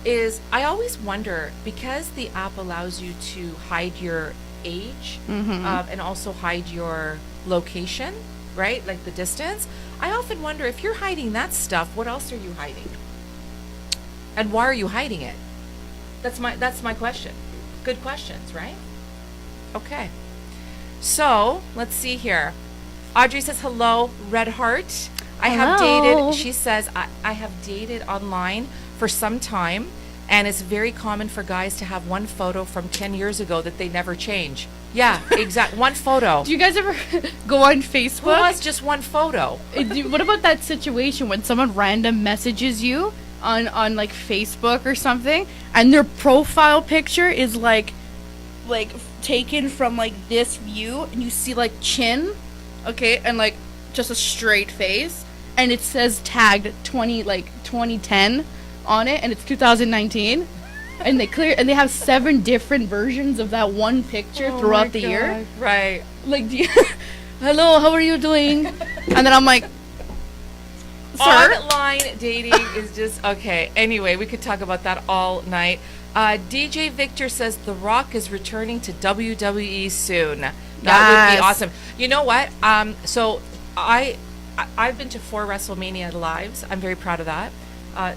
is I always wonder, because the app allows you to hide your age and also hide your location, right? Like the distance. I often wonder, if you're hiding that stuff, what else are you hiding? And why are you hiding it? That's my question. Good questions, right? Okay. So, let's see here. Audrey says, hello, Red Heart. I have Hello. dated, she says, I have dated online for some time, and it's very common for guys to have one photo from 10 years ago that they never change. Yeah, exactly. One photo. Do you guys ever go on Who Facebook? was just one photo? What about that situation when someone random messages you on like Facebook or something, and their profile picture is like taken from like this view, and you see like chin, okay, and like just a straight face, and it says tagged 2010 on it, and it's 2019, and they have 7 different versions of that one picture throughout the year. Right. Like, hello, how are you doing? And then I'm like, sir? Online dating is just okay. Anyway, we could talk about that all night. DJ Victor says The Rock is returning to WWE soon. That would Yes. be awesome. You know what? So I've been to 4 WrestleMania lives. I'm very proud of that.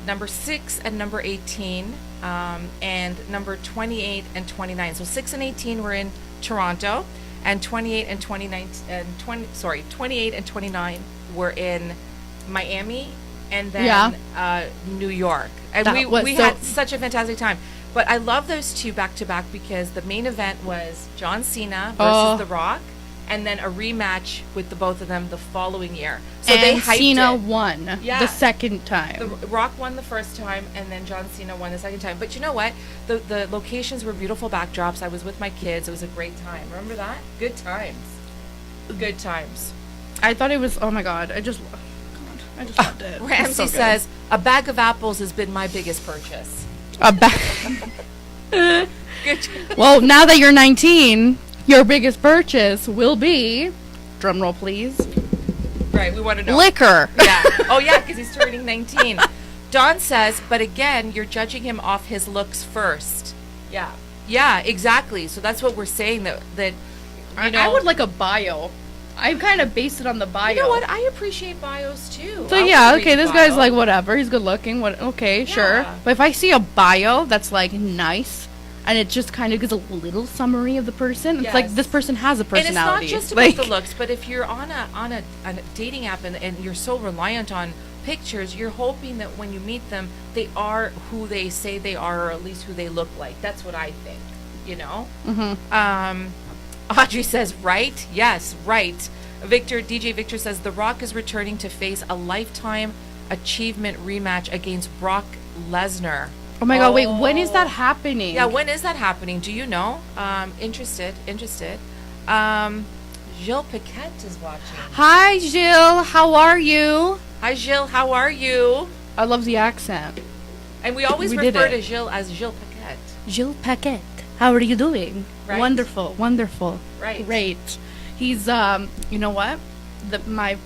Number 6 and number 18, and number 28 and 29. So 6 and 18 were in Toronto, and 28 and 29 and 28 and 29 were in Miami, and then New York. And That we had such a fantastic time. But I love those 2 back to back, because the main event was John Cena versus The Rock, and then a rematch with the both of them the following year. So and they hyped Cena it. won Yeah. the second time. The Rock won the first time, and then John Cena won the second time. But you know what? The locations were beautiful backdrops. I was with my kids. It was a great time. Remember that? Good times. Good times. I thought it was, oh my god, I just loved it. Ramsey It's so good. says, a bag of apples has been my biggest purchase. A Good. Well, now that you're 19, your biggest purchase will be, drum roll please, Right, we want to know. liquor. Yeah. Oh, yeah, because he's turning 19. Dawn says, but again, you're judging him off his looks first. Yeah. Yeah, exactly. So that's what we're saying, that you know. I would like a bio. I kind of based it on the bio. You know what? I appreciate bios, too. So I yeah, would okay, read this a guy's bio. like whatever. He's good looking. What? Okay, sure. Yeah. But if I see a bio that's like nice, and it just kind of gives a little summary of the person, it's like Yes. this person has a personality. And it's not just about like, the looks, but if you're on a dating app and you're so reliant on pictures, you're hoping that when you meet them, they are who they say they are, or at least who they look like. That's what I think, you know? Mhm. Audrey says, right? Yes, right. DJ Victor says, The Rock is returning to face a Lifetime Achievement rematch against Brock Lesnar. Oh my god! Wait, when is that happening? Yeah, when is that happening? Do you know? Interested. Gilles Paquette is watching. Hi, Jill. How are you? Hi, Gilles. How are you? I love the accent. And we always We did refer it. to Gilles as Gilles Paquette. Gilles Paquette. How are you doing? Right. Wonderful, wonderful. Right. Great. He's you know what? My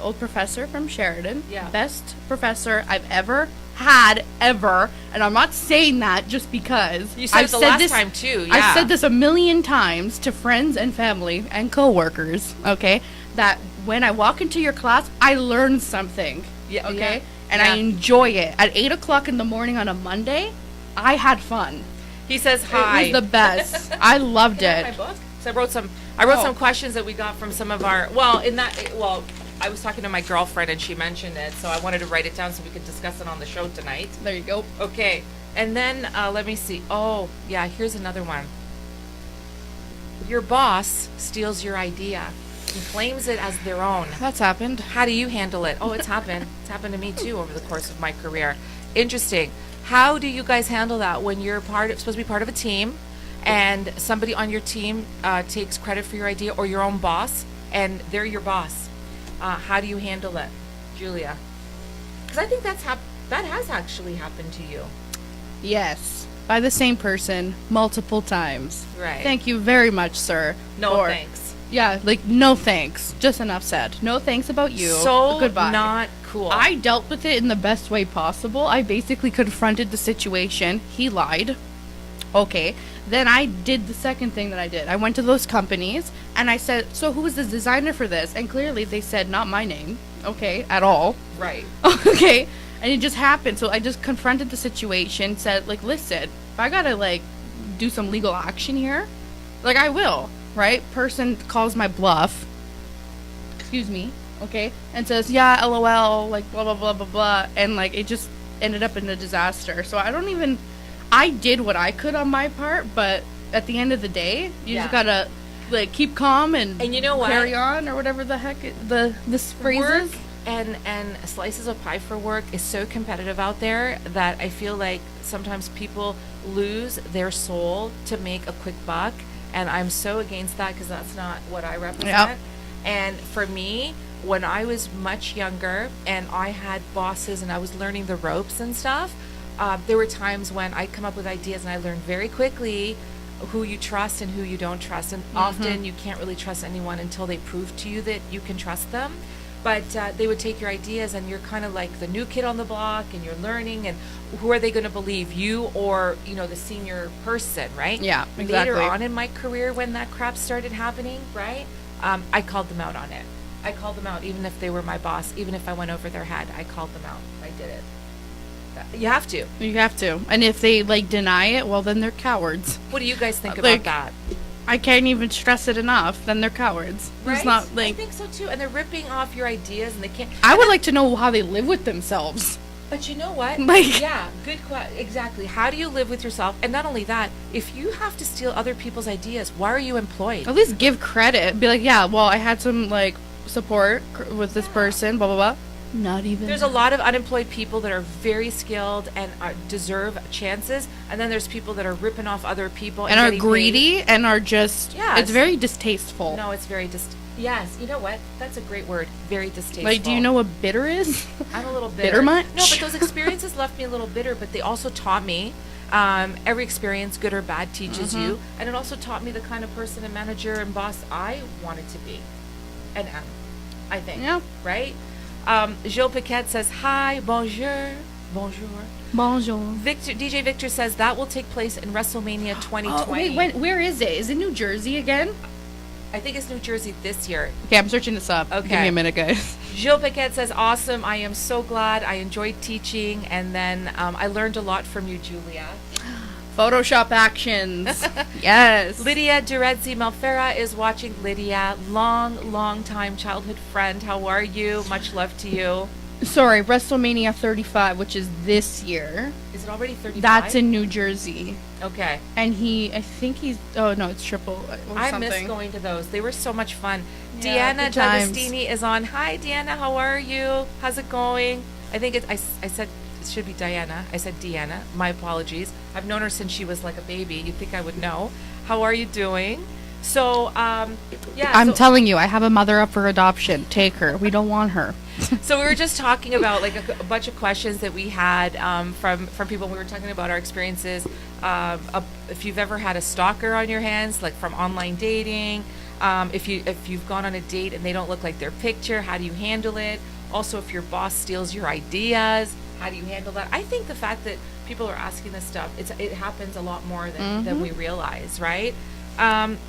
old professor from Sheridan. Yeah. Best professor I've ever had ever, and I'm not saying that just because You said I've it the last this, time, too, yeah. I've said this a million times to friends and family and coworkers. Okay, that when I walk into your class, I learn something. Yeah, Okay, yeah, and yeah. I enjoy it. At 8:00 in the morning on a Monday, I had fun. He says hi. It was the best. I loved Can I it. have my book? So I wrote some Oh. questions that we got from some of our. I was talking to my girlfriend and she mentioned it, so I wanted to write it down so we could discuss it on the show tonight. There you go. Okay, and then let me see. Oh, yeah, here's another one. Your boss steals your idea and claims it as their own. That's happened. How do you handle it? Oh, it's happened. It's happened to me too over the course of my career. Interesting. How do you guys handle that when you're supposed to be part of a team, and somebody on your team takes credit for your idea, or your own boss, and they're your boss? How do you handle it, Julia? Because I think that has actually happened to you. Yes. By the same person multiple times. Right. Thank you very much, sir. No for- thanks. Yeah, like no thanks. Just enough said. No thanks about you. So goodbye. not cool. I dealt with it in the best way possible. I basically confronted the situation. He lied. Okay. Then I did the second thing that I did. I went to those companies and I said, so who was the designer for this? And clearly they said not my name. Okay, at all. right. Okay. And it just happened. So I just confronted the situation, said, like, listen, if I gotta, like, do some legal action here, like, I will, right? Person calls my bluff, excuse me, okay, and says, yeah, LOL, like, blah, blah, blah, blah, blah, and, like, it just ended up in a disaster. So I did what I could on my part, but at the end of the day, you Yeah. just gotta, like, keep calm and And you know what? carry on, or whatever the heck this phrase Work is. and slices of pie for work is so competitive out there that I feel like sometimes people lose their soul to make a quick buck, and I'm so against that because that's not what I represent. Yep. And for me, when I was much younger and I had bosses and I was learning the ropes and stuff, there were times when I'd come up with ideas and I learned very quickly who you trust and who you don't trust. And often you can't really trust anyone until they prove to you that you can trust them. But they would take your ideas and you're kind of like the new kid on the block and you're learning, and who are they going to believe, you or, you know, the senior person, right? Yeah, Later exactly. on in my career when that crap started happening, right? I called them out on it. I called them out even if they were my boss, even if I went over their head, I called them out. I did it. You have to. You have to. And if they, like, deny it, well, then they're cowards. What do you guys think Like, about that? I can't even stress it enough. Then they're cowards. Right? It's not, I like... think so too. And they're ripping off your ideas and they can't. I would like to know how they live with themselves. But you know what? Like- yeah, good question. Exactly. How do you live with yourself? And not only that, if you have to steal other people's ideas, why are you employed? At least give credit. Be like, yeah, well, I had some, like, support with this person, blah, blah, blah. Not even. There's a lot of unemployed people that are very skilled and deserve chances, and then there's people that are ripping off other people and are getting paid. greedy and are just. Yes. It's very distasteful. No, it's very yes, you know what? That's a great word. Very distasteful. Like, do you know what bitter is? I'm a little bitter. Bitter much? No, but those experiences left me a little bitter, but they also taught me every experience, good or bad, teaches you. And it also taught me the kind of person and manager and boss I wanted to be and am, I think. Yeah. Right? Gilles Paquette says, hi, bonjour. Bonjour. Bonjour. DJ Victor says that will take place in WrestleMania 2020. Oh, wait, where is it? Is it New Jersey again? I think it's New Jersey this year. Okay, I'm searching this up. Okay. Give me a minute, guys. Gilles Paquette says, awesome. I am so glad. I enjoyed teaching. And then I learned a lot from you, Julia. Photoshop actions. Yes. Lydia Durezzi Malfera is watching. Lydia, long time childhood friend. How are you? Much love to you. Sorry, WrestleMania 35, which is this year. Is it already 35? That's in New Jersey. Okay. And I think he's, oh no, it's triple or I something. miss going to those. They were so much fun. Yeah, Deanna good times. D'Agostini is on. Hi, Deanna. How are you? How's it going? I think I said it should be Diana. I said Deanna. My apologies. I've known her since she was like a baby. You'd think I would know. How are you doing? So, yeah. I'm telling you, I have a mother up for adoption. Take her. We don't want her. So we were just talking about like a bunch of questions that we had from people. We were talking about our experiences. If you've ever had a stalker on your hands, like from online dating, if you've gone on a date and they don't look like their picture, how do you handle it? Also, if your boss steals your ideas, how do you handle that? I think the fact that people are asking this stuff, it happens a lot more than we realize, right?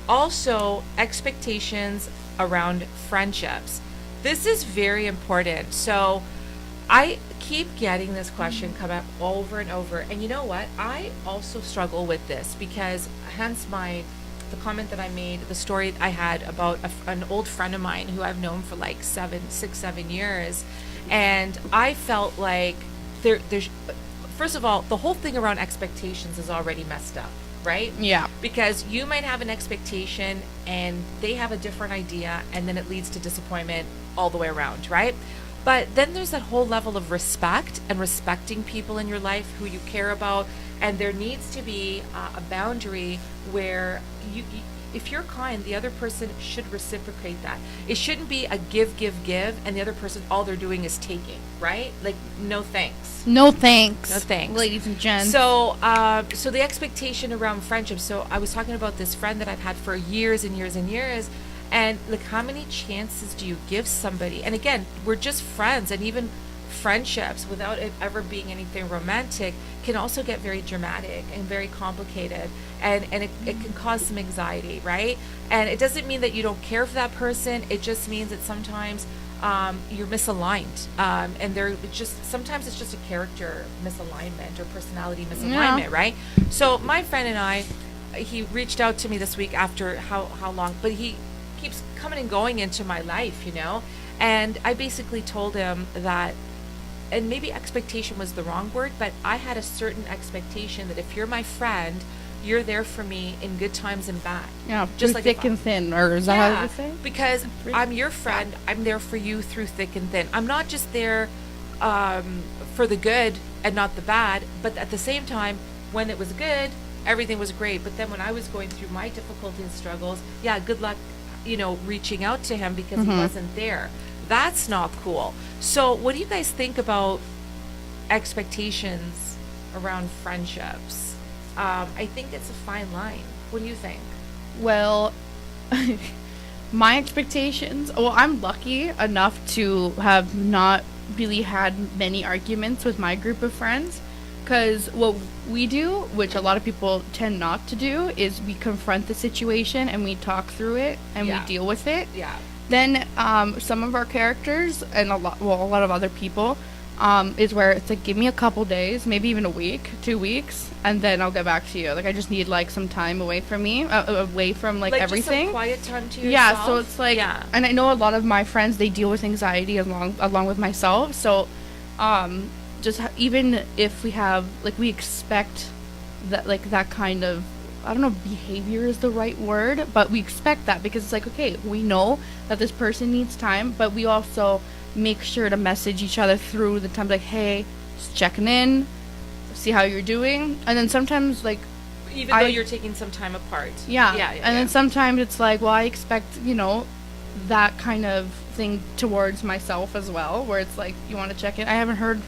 Also, expectations around friendships. This is very important. So I keep getting this question come up over and over. And you know what? I also struggle with this because hence the comment that I made, the story I had about an old friend of mine who I've known for like 7 years. And I felt like there's, first of all, the whole thing around expectations is already messed up. Right? Yeah. Because you might have an expectation and they have a different idea and then it leads to disappointment all the way around, right? But then there's that whole level of respect and respecting people in your life who you care about, and there needs to be a boundary where if you're kind, the other person should reciprocate that. It shouldn't be a give, and the other person, all they're doing is taking, right? Like, no thanks. No thanks. No thanks. Ladies and gents. So, so the expectation around friendship. So I was talking about this friend that I've had for years and years and years. And like, how many chances do you give somebody? And again, we're just friends, and even friendships without it ever being anything romantic can also get very dramatic and very complicated, and it can cause some anxiety, right? And it doesn't mean that you don't care for that person. It just means that sometimes you're misaligned, and sometimes it's just a character misalignment or personality misalignment, right? So my friend and I, he reached out to me this week after how long, but he keeps coming and going into my life, and I basically told him that, and maybe expectation was the wrong word, but I had a certain expectation that if you're my friend, you're there for me in good times and bad. Yeah, just through like thick and thin, or is that how you say? Because I'm your friend, I'm there for you through thick and thin. I'm not just there for the good and not the bad, but at the same time, when it was good, everything was great. But then when I was going through my difficulties and struggles, good luck, reaching out to him because he wasn't there. That's not cool. So what do you guys think about expectations around friendships? I think it's a fine line. What do you think? Well, my expectations, I'm lucky enough to have not really had many arguments with my group of friends, because what we do, which a lot of people tend not to do, is we confront the situation and we talk through it and we deal with it. Yeah. Then some of our characters and a lot of other people is where it's like, give me a couple days, maybe even a week, 2 weeks, and then I'll get back to you. Like, I just need like some time away from me, away from like everything. Just some quiet time to yourself. Yeah, so it's like, and I know a lot of my friends, they deal with anxiety along with myself. So even if we have, like, we expect that, like, that kind of I don't know if behavior is the right word, but we expect that because it's like, okay, we know that this person needs time, but we also make sure to message each other through the time, like, hey, just checking in, see how you're doing. And then sometimes, like, Even though you're taking some time apart. yeah. Yeah. And then sometimes it's like, well, I expect, that kind of thing towards myself as well, where it's like, you want to check in. I haven't heard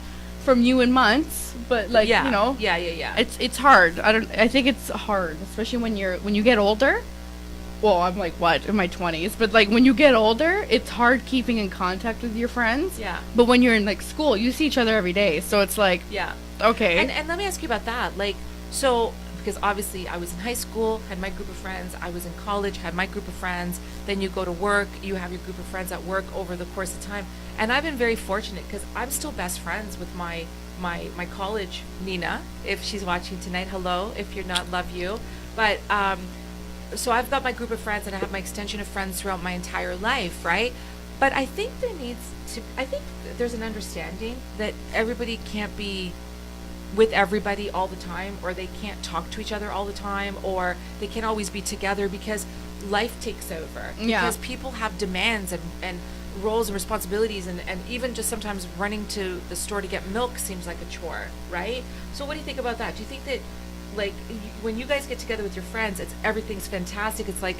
from you in months, but like, Yeah. it's hard. I think it's hard, especially when you get older. Well, I'm like, what, in my 20s, but like when you get older, it's hard keeping in contact with your friends. Yeah. But when you're in like school, you see each other every day, so it's like, Yeah. okay. And let me ask you about that. Like, so, because obviously I was in high school, had my group of friends. I was in college, had my group of friends. Then you go to work, you have your group of friends at work over the course of time. And I've been very fortunate because I'm still best friends with my college Nina. If she's watching tonight, hello. If you're not, love you. But so I've got my group of friends and I have my extension of friends throughout my entire life, right? But I think I think there's an understanding that everybody can't be with everybody all the time, or they can't talk to each other all the time, or they can't always be together because life takes over. Yeah. Because people have demands and roles and responsibilities, and even just sometimes running to the store to get milk seems like a chore, right? So what do you think about that? Do you think that, like, when you guys get together with your friends, everything's fantastic, it's like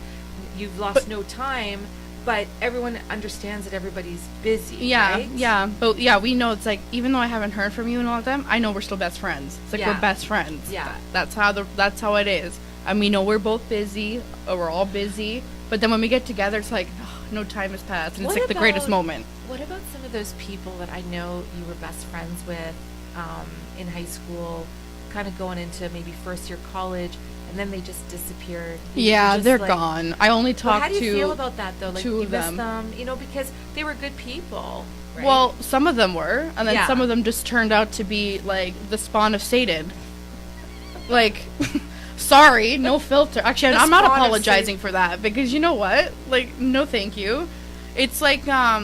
you've lost no time, but everyone understands that everybody's busy, Yeah, right? yeah, but yeah, we know it's like, even though I haven't heard from you in all of them, I know we're still best friends. It's like Yeah. we're best friends. Yeah. That's how it is. And we know we're both busy, or we're all busy, but then when we get together, it's like, no time has passed, and What it's like the greatest about- moment. What about some of those people that I know you were best friends with in high school, kind of going into maybe first year college, and then they just disappeared? Yeah, Just, they're like- gone. I only Well, talk how do you to feel about that though? Like, two you of miss them. them, because they were good people. Right? Well, some of them were, and then Yeah. some of them just turned out to be like the spawn of Satan. Like, sorry, no filter. Actually, The I'm not spawn of apologizing for that, because you know what? Like, no, thank you. It's like, how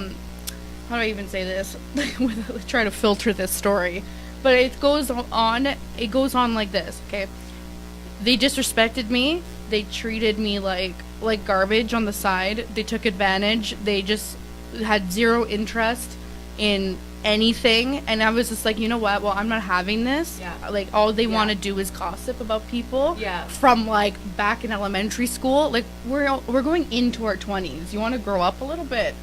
do I even say this? Try to filter this story, but it goes on. It goes on like this. Okay, they disrespected me. They treated me like garbage on the side. They took advantage. They just had zero interest in anything, and I was just like, you know what? Well, I'm not having this. Yeah. Like, all they Yeah. want to do is gossip about people. Yeah. From like back in elementary school. Like, we're going into our 20s. You want to grow up a little bit.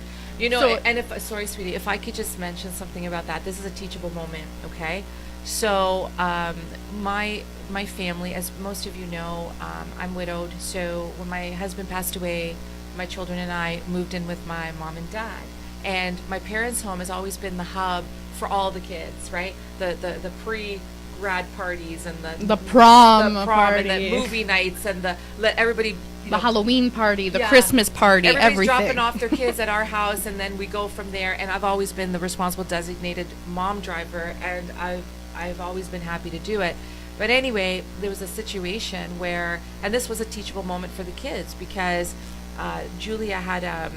So- And sorry, sweetie, if I could just mention something about that. This is a teachable moment, okay? So, my family, as most of you know, I'm widowed. So when my husband passed away, my children and I moved in with my mom and dad. And my parents' home has always been the hub for all the kids, right? The pre-grad parties and The prom and the party. movie nights and let everybody, The Halloween party, the Yeah. Christmas party, everybody's everything. dropping off their kids at our house, and then we go from there. And I've always been the responsible designated mom driver, and I've always been happy to do it. But anyway, there was a situation where, and this was a teachable moment for the kids, because Julia had a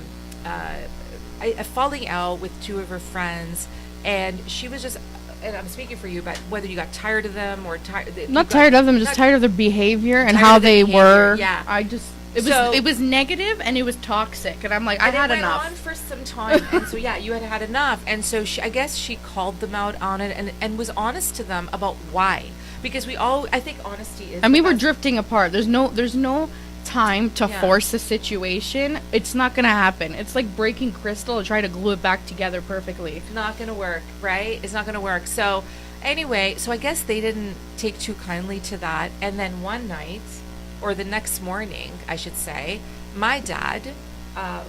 falling out with two of her friends, and she was just, and I'm speaking for you, but whether you got tired of them or Not tired of them, just tired of their behavior and tired how of their they behavior, were. yeah. It was negative and it was toxic, and I'm like, I And had it went enough. on for some time, and so yeah, you had enough, and so I guess she called them out on it and was honest to them about why, because I think honesty is. And we the were best. drifting apart. There's no time to Yeah. force a situation. It's not gonna happen. It's like breaking crystal and trying to glue it back together perfectly. Not gonna work, right? It's not gonna work. So anyway, so I guess they didn't take too kindly to that, and then one night, or the next morning, I should say, my dad,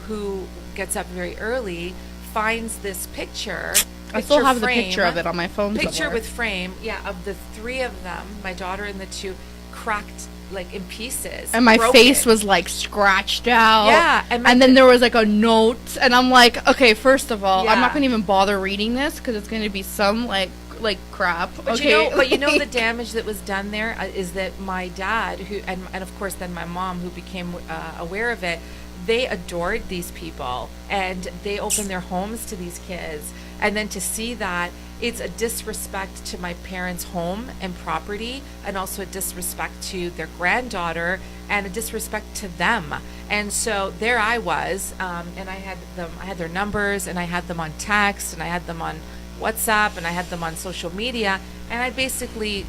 who gets up very early, finds this picture. I still have the frame, picture of it on my phone Picture somewhere. with frame, yeah, of the three of them, my daughter and the two, cracked like in pieces. And my broken. face was like scratched out. Yeah, and then there was like a note, and I'm like, okay, first of all, I'm Yeah. not gonna even bother reading this because it's gonna be some like crap. But okay, you know the damage that was done there is that my dad, who and of course then my mom, who became aware of it, they adored these people and they opened their homes to these kids. And then to see that, it's a disrespect to my parents' home and property, and also a disrespect to their granddaughter, and a disrespect to them. And so there I was, and I had their numbers, and I had them on text, and I had them on WhatsApp, and I had them on social media, and I basically,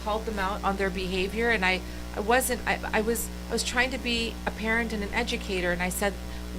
called them out on their behavior. And I was trying to be a parent and an educator, and I said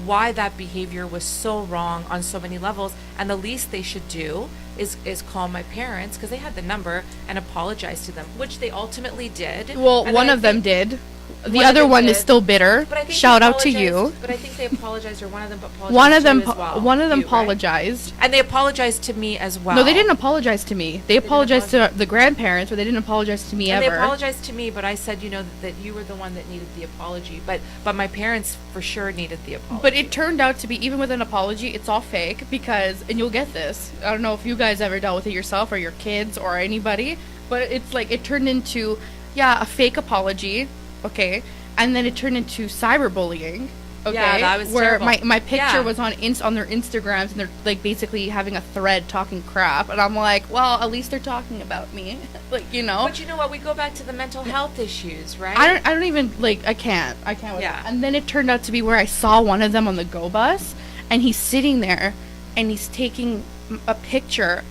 why that behavior was so wrong on so many levels, and the least they should do is call my parents, because they had the number, and apologize to them, which they ultimately did. Well, And one then I of them think- did. The one of other them one is did. still bitter. But I think Shout they out to you. apologized- But I think they apologized, or one of them apologized. One of to them you as well. one of them You, right? apologized. And they apologized to me as well. No, they didn't apologize to me. They apologized to the grandparents, but they didn't apologize to me And ever. they apologized to me, but I said, that you were the one that needed the apology. But my parents for sure needed the apology. But it turned out to be, even with an apology, it's all fake because, and you'll get this, I don't know if you guys ever dealt with it yourself or your kids or anybody, but it's like, it turned into, a fake apology, okay, and then it turned into cyberbullying, okay, Yeah, that was where terrible. my picture Yeah. was on their Instagrams, and they're like basically having a thread talking crap, and I'm like, well, at least they're talking about me, like, But you know what? We go back to the mental health issues, right? I don't even, like, I can't with Yeah. it. And then it turned out to be where I saw one of them on the Go Bus, and he's sitting there, and he's taking a picture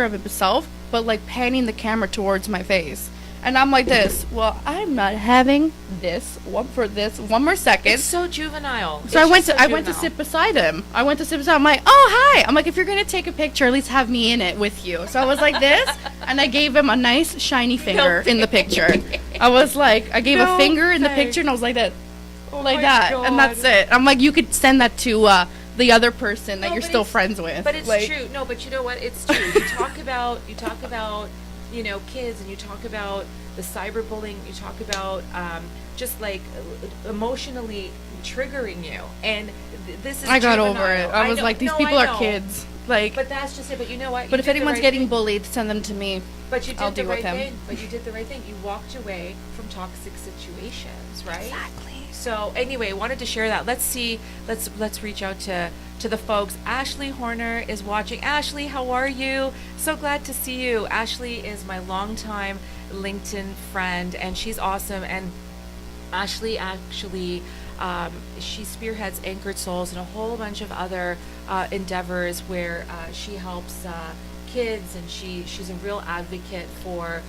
of himself, but, like, panning the camera towards my face. And I'm like this, well, I'm not having this one more second. It's so juvenile. So I went to sit beside him. I'm like, oh, hi. I'm like, if you're going to take a picture, at least have me in it with you. So I was like this, and I gave him a nice shiny finger in the picture. I was like, I gave a No finger in the thanks. picture, and I was like that. Oh Like my that. God. And that's it. I'm like, you could send that to the other person that No, you're but still it's- friends with. But it's Like, true. No, but you know what? It's true. You talk about kids, and you talk about the cyberbullying. You talk about just like emotionally triggering you, and this is. I got juvenile. over it. I was know- like, these no, people I are know. kids. Like, But that's just it. But you know what? You but if did the anyone's right getting thing. bullied, send them to me. But you I'll did the deal with right him. thing. But you did the right thing. You walked away from toxic situations, right? Exactly. So anyway, wanted to share that. Let's see. Let's reach out to the folks. Ashley Horner is watching. Ashley, how are you? So glad to see you. Ashley is my longtime LinkedIn friend, and she's awesome. And Ashley actually, she spearheads Anchored Souls and a whole bunch of other endeavors where she helps kids, and she's a real advocate for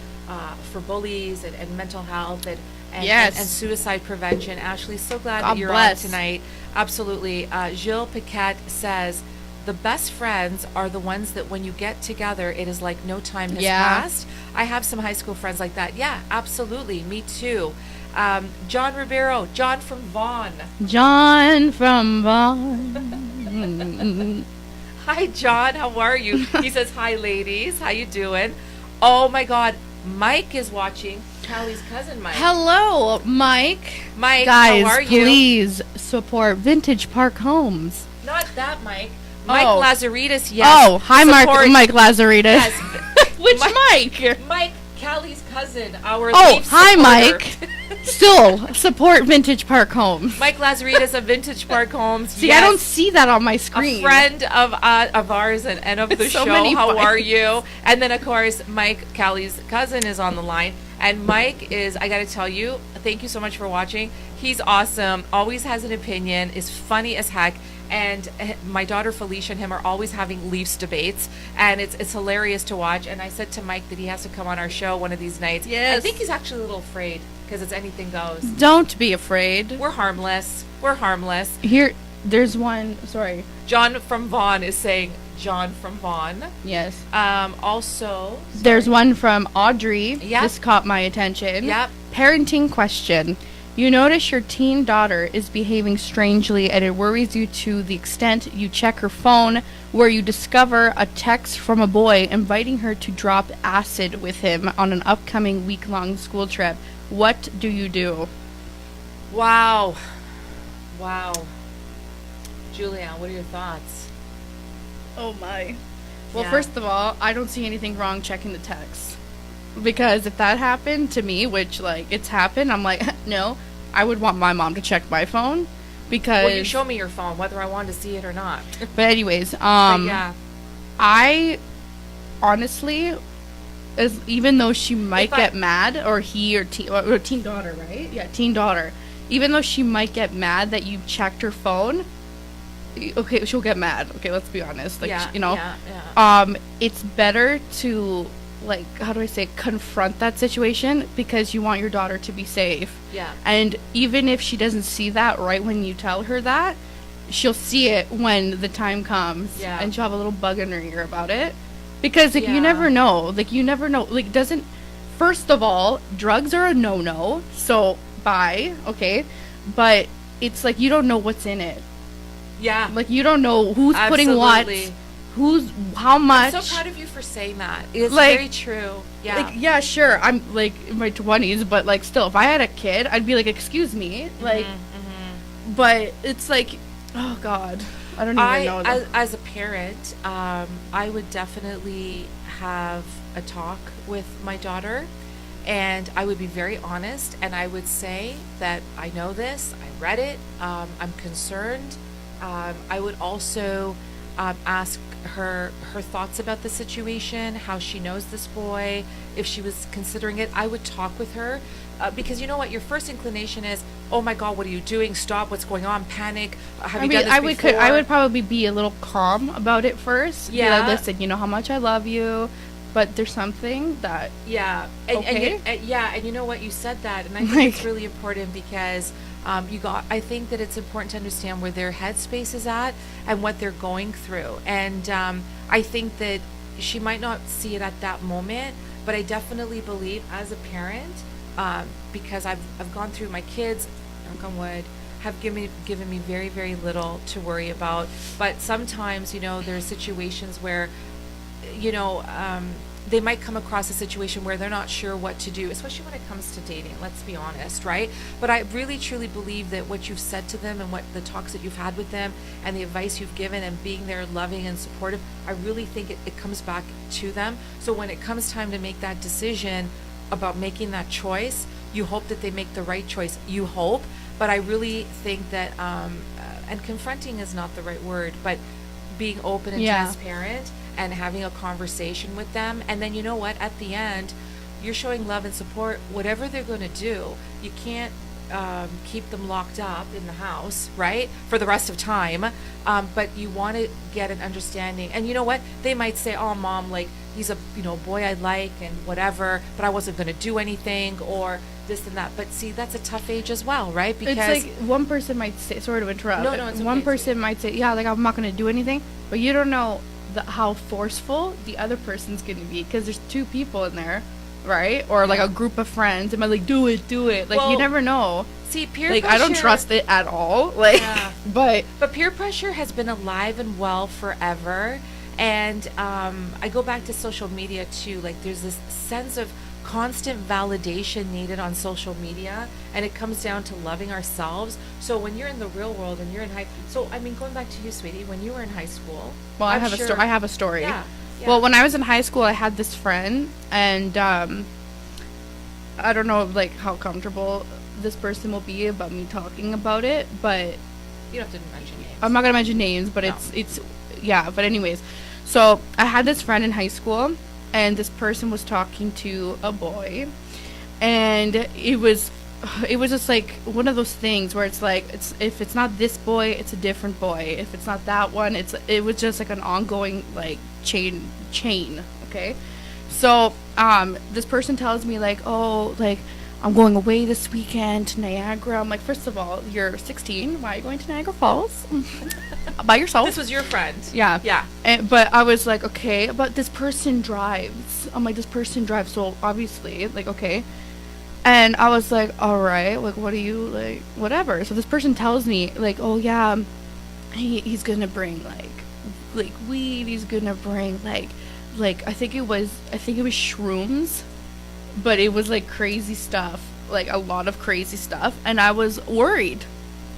bullies and mental health and Yes. and suicide prevention. Ashley, so glad God that you're bless. on tonight. Absolutely. Gilles Paquette says, the best friends are the ones that when you get together, it is like no time has Yeah. passed. I have some high school friends like that. Yeah, absolutely. Me too. John Ribeiro, John from Vaughan. John from Vaughn. Hi, John. How are you? He says, hi, ladies. How you doing? Oh, my God. Mike is watching. Callie's cousin, Mike. Hello, Mike. Mike, Guys, how are you? please support Vintage Park Homes. Not that Mike. Mike Oh. Lazaridis, yes. Oh, hi, Support- Mike Lazaridis. Yes. Which Mike? Mike? Mike, Callie's cousin, our Oh, Leaf hi, supporter. Mike. Still support Vintage Park Homes. Mike Lazaridis of Vintage Park Homes. See, yes. I don't see that on my screen. A friend of ours and of the So show. many How are Mikes. you? And then, of course, Mike, Callie's cousin, is on the line. And Mike is, I got to tell you, thank you so much for watching. He's awesome, always has an opinion, is funny as heck. And my daughter Felicia and him are always having Leafs debates, and it's hilarious to watch. And I said to Mike that he has to come on our show one of these nights. Yes. I think he's actually a little afraid because it's anything goes. Don't be afraid. We're harmless. We're harmless. Here, there's one. Sorry. John from Vaughan is saying John from Vaughan. Yes. Also, There's one from Audrey. Yep. This caught my attention. Yep. Parenting question. You notice your teen daughter is behaving strangely and it worries you to the extent you check her phone where you discover a text from a boy inviting her to drop acid with him on an upcoming week-long school trip. What do you do? wow. Julia, what are your thoughts? Oh my. Well, Yeah. first of all, I don't see anything wrong checking the text. Because if that happened to me, which, like, it's happened, I'm like, no. I would want my mom to check my phone because. Well, you show me your phone, whether I want to see it or not. But anyways, But yeah. I honestly, even though she might If I- get mad, or he or teen daughter, right? Yeah, teen daughter. Even though she might get mad that you checked her phone, okay, she'll get mad. Okay, let's be honest. Like, Yeah, you know, yeah. it's better to, like, how do I say, confront that situation because you want your daughter to be safe. Yeah. And even if she doesn't see that right when you tell her that, she'll see it when the time comes. Yeah. And she'll have a little bug in her ear about it. Because, like, Yeah. you never know. Like, you never know. Like, first of all, drugs are a no-no. So, bye. Okay. But it's like you don't know what's in it. Yeah. Like, you don't know who's putting what, Absolutely. how much. I'm so proud of you for saying that. It's Like- very true. Yeah. Like, yeah, sure, I'm, like, in my 20s, but, like, still, if I had a kid, I'd be like, excuse me. Like, but it's like, oh, God. I don't even know. As a parent, I would definitely have a talk with my daughter, and I would be very honest, and I would say that I know this, I read it, I'm concerned. I would also ask her thoughts about the situation, how she knows this boy, if she was considering it. I would talk with her. Because you know what, your first inclination is, oh my God, what are you doing? Stop! What's going on? Panic! Have you done this before? I would probably be a little calm about it first. Be Yeah. like, listen, you know how much I love you, but there's something that. Yeah, Okay. and you know what, you said that, and I think Like- it's really important because I think that it's important to understand where their headspace is at and what they're going through, and I think that she might not see it at that moment, but I definitely believe as a parent, because I've gone through, my kids, knock on wood, have given me very, very little to worry about, but sometimes, you know, there are situations where, you know, they might come across a situation where they're not sure what to do, especially when it comes to dating, let's be honest, right? But I really truly believe that what you've said to them and what the talks that you've had with them and the advice you've given and being there loving and supportive, I really think it comes back to them. So when it comes time to make that decision about making that choice, you hope that they make the right choice. You hope, but I really think that, and confronting is not the right word, but being open and Yeah. transparent and having a conversation with them. And then, you know what, at the end, you're showing love and support. Whatever they're going to do, you can't keep them locked up in the house, right, for the rest of time. But you want to get an understanding. And you know what, they might say, oh, Mom, like, he's a, you know, boy I like and whatever, but I wasn't going to do anything, or this and that. But see, that's a tough age as well, right? Because It's like one person might say, sorry to interrupt. No, it's one okay, person might say, yeah, like, I'm not going to do anything, but you don't know how forceful the other person's going to be because there's two people in there, right? Or like a group of friends. Am I like, do it? Like, Well, you never know. see, peer Like, pressure, I don't trust it at all. Like, Yeah. but But peer pressure has been alive and well forever. And I go back to social media too. Like, there's this sense of constant validation needed on social media, and it comes down to loving ourselves. So when you're in the real world and you're in so I mean, going back to you, sweetie, when you were in high school. well, I I'm have a sure- story. I have a story. Yeah. Well, when I was in high school, I had this friend, and I don't know like how comfortable this person will be about me talking about it, but you don't have to mention names. I'm not gonna mention names, but No. it's yeah. But anyways, so I had this friend in high school, and this person was talking to a boy, and it was just like one of those things where it's like if it's not this boy, it's a different boy. If it's not that one, it was just like an ongoing like chain. Okay, so this person tells me like, oh, like, I'm going away this weekend to Niagara. I'm like, first of all, you're 16. Why are you going to Niagara Falls by yourself? This was your friend. Yeah. Yeah. But I was like, okay, but this person drives. I'm like, this person drives, so obviously, like, okay. And I was like, all right, like, what do you, like, whatever. So this person tells me, like, oh, yeah, he's going to bring, like, weed. He's going to bring, like, I think it was shrooms, but it was, like, crazy stuff, like, a lot of crazy stuff. And I was worried.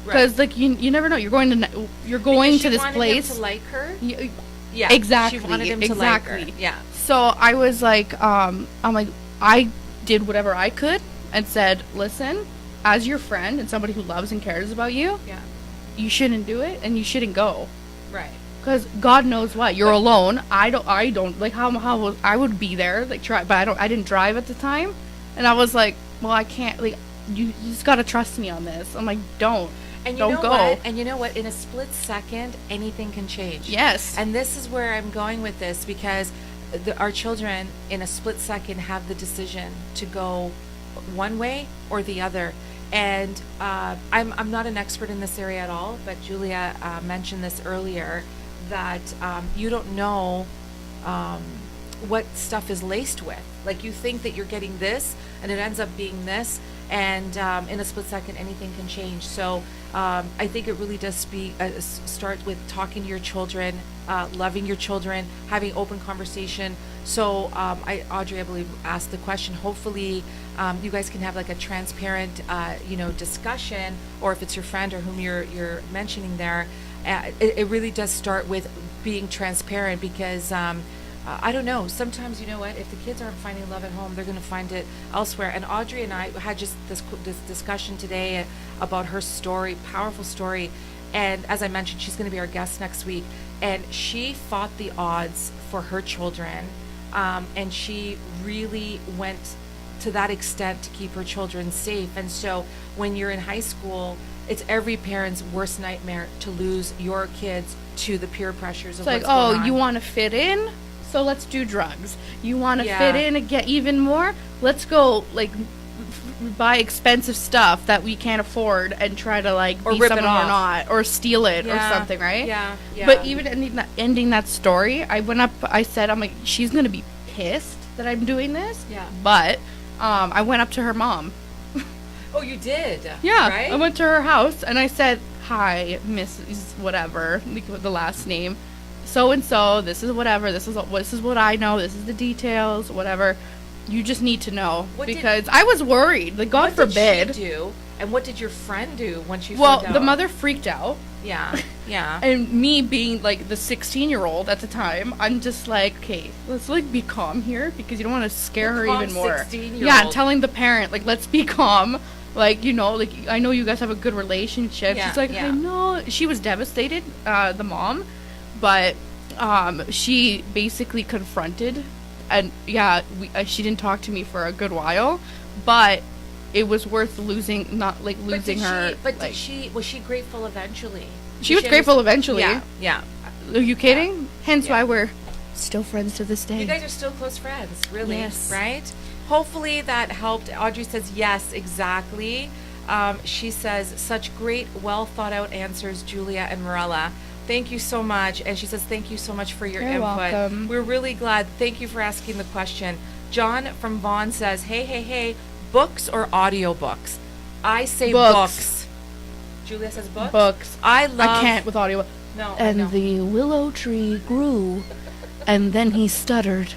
Because, like, you never know. You're going to Because she this wanted place. him to like her. Y- Yeah. Exactly. She wanted him to exactly. like her. Yeah. So I was like, I'm like, I did whatever I could and said, listen, as your friend and somebody who loves and cares about you, Yeah. you shouldn't do it and you shouldn't go. Right. Because God knows what, you're alone. I don't like how was I would be there, like try, but I didn't drive at the time, and I was like, well, I can't, like, you just gotta trust me on this. I'm like, don't Know go. what? And you know what? In a split second, anything can change. Yes. And this is where I'm going with this, because our children, in a split second, have the decision to go one way or the other. And I'm not an expert in this area at all, but Julia mentioned this earlier, that you don't know what stuff is laced with. Like, you think that you're getting this, and it ends up being this, and in a split second, anything can change. So I think it really does start with talking to your children, loving your children, having open conversation. So Audrey, I believe, asked the question. Hopefully, you guys can have like a transparent, discussion, or if it's your friend or whom you're mentioning there, it really does start with being transparent, because I don't know, sometimes, you know what, if the kids aren't finding love at home, they're going to find it elsewhere. And Audrey and I had just this discussion today about her story, powerful story. And as I mentioned, she's going to be our guest next week. And she fought the odds for her children. And she really went to that extent to keep her children safe. And so when you're in high school, it's every parent's worst nightmare to lose your kids to the peer pressures of It's like, what's going oh, on. you want to fit in? So let's do drugs. You want to Yeah. fit in and get even more? Let's go, like, buy expensive stuff that we can't afford and try to, like, Or be rip it someone we're off. not. Or steal it Yeah. or something, right? Yeah, yeah. But even ending that story, I went up, I said, I'm like, she's going to be pissed that I'm doing this. Yeah. But I went up to her mom. Oh, you did? Yeah, Right? I went to her house and I said, "Hi, Mrs. Whatever, the last name, so and so. This is whatever. This is what I know. This is the details. Whatever. You just need to know What did- because I was worried. Like, God What forbid." did she do? And what did your friend do when she Well, found out? the mother freaked out, Yeah, yeah. and me being like the 16-year-old at the time, I'm just like, okay, let's like be calm here because you don't want to scare her calm even more. 16-year-old. Yeah, telling the parent like, let's be calm. Like, like, I know you guys have a good relationship. Yeah, She's like, yeah. I know. She was devastated, the mom, but she basically confronted, and yeah, she didn't talk to me for a good while, but it was worth losing, not like losing her. Like, Was she grateful eventually? she Did was grateful eventually. Yeah, yeah. Are you kidding? Hence Yeah. why we're still friends to this day. You guys are still close friends, really, Yes. right? Hopefully that helped. Audrey says yes, exactly. She says, such great, well thought out answers, Julia and Morella. Thank you so much. And she says, thank you so much for your You're input. welcome. We're really glad. Thank you for asking the question. John from Vaughan says, hey, books or audiobooks? I say books. Julia says books? Books. I love... I can't with audio. No, And no. the willow tree grew, and then he stuttered,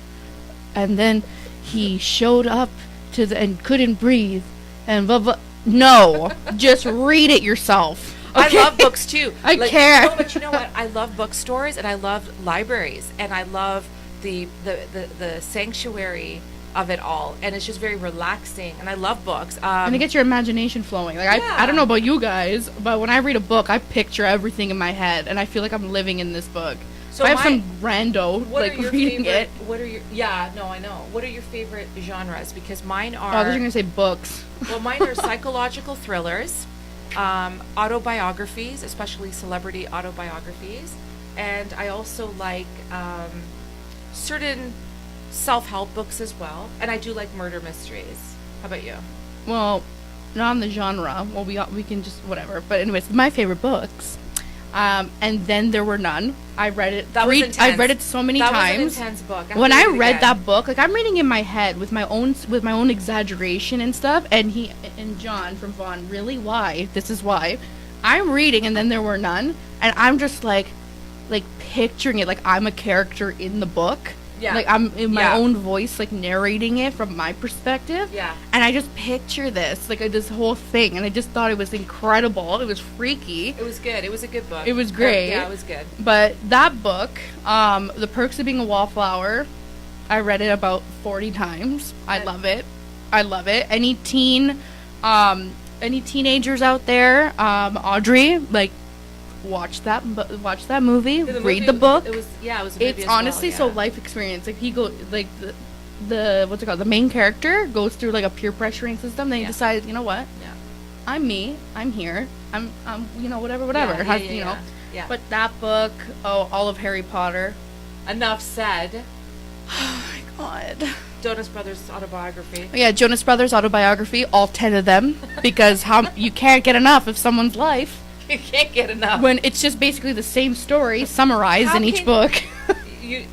and then he showed up and couldn't breathe, and blah blah. No, just read it yourself. Okay? I love books too. I can't. No, but you know what? I love bookstores and I love libraries and I love the sanctuary of it all, and it's just very relaxing. And I love books. And it gets your imagination flowing. Like, Yeah. I don't know about you guys, but when I read a book, I picture everything in my head, and I feel like I'm living in this book. So I have my- some rando what like are your reading favorite? it. What are your? Yeah, no, I know. What are your favorite genres? Because mine Oh, I thought you are. were gonna say books. Well, mine are psychological thrillers, autobiographies, especially celebrity autobiographies, and I also like certain self-help books as well, and I do like murder mysteries. How about you? Well, not on the genre. Well, we can just whatever. But anyways, my favorite books. And then there were none. I read it. That was I intense. read it so many That times. was an intense book. have When to I read it read again. that book, like I'm reading in my head with my own exaggeration and stuff. And John from Vaughan, really, why? This is why. I'm reading, and then there were none, and I'm just like picturing it like I'm a character in the book. Yeah. Like I'm in my Yeah. own voice, like narrating it from my perspective. Yeah. And I just picture this, like this whole thing, and I just thought it was incredible. It was freaky. It was good. It was a good book. It was great. Yeah, it was good. But that book, The Perks of Being a Wallflower, I read it about 40 times. I love it. I love it. Any teen any teenagers out there, Audrey, like, watch that movie, The read movie the was- book. It was a movie It's as well, honestly so yeah. life experience. Like, he go like the what's it called? The main character goes through like a peer pressuring system. Then he Yeah. decides, you know what? Yeah. I'm me. I'm here. I'm you know, whatever. Yeah, Has, yeah, you know. yeah. But that book, all of Harry Potter. Enough said. Oh my god. Jonas Brothers autobiography. Yeah, Jonas Brothers autobiography, all 10 of them, because how you can't get enough of someone's life You can't get enough. when it's just basically the same story summarized How in each can- book.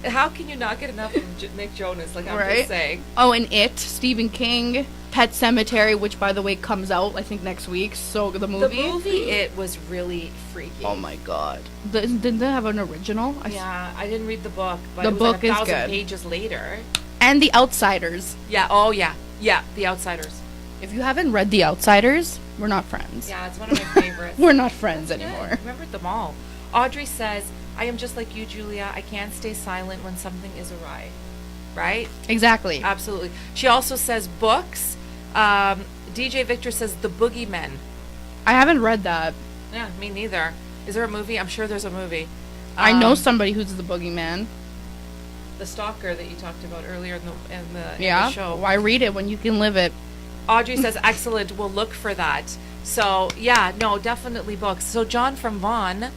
How can you not get enough of Nick Jonas? Like I'm Right? just saying. Oh, and It, Stephen King, Pet Cemetery, which by the way comes out I think next week. So the movie. The movie It was really freaky. Oh my god. Didn't they have an original? Yeah, I didn't read the book, but The it was book like is 1,000 good. pages later. And The Outsiders. Yeah. Oh yeah. Yeah. The Outsiders. If you haven't read The Outsiders, we're not friends. Yeah, it's one of my favorites. We're not friends Yeah, anymore. remembered them all. Audrey says, "I am just like you, Julia. I can't stay silent when something is awry." Right? Exactly. Absolutely. She also says books. DJ Victor says The Boogeymen. I haven't read that. Yeah, me neither. Is there a movie? I'm sure there's a movie. I know Um, somebody who's the boogeyman. The Stalker that you talked about earlier in the Yeah. show. Why read it when you can live it? Audrey says, excellent, we'll look for that. So, yeah, no, definitely books. So, John from Vaughan,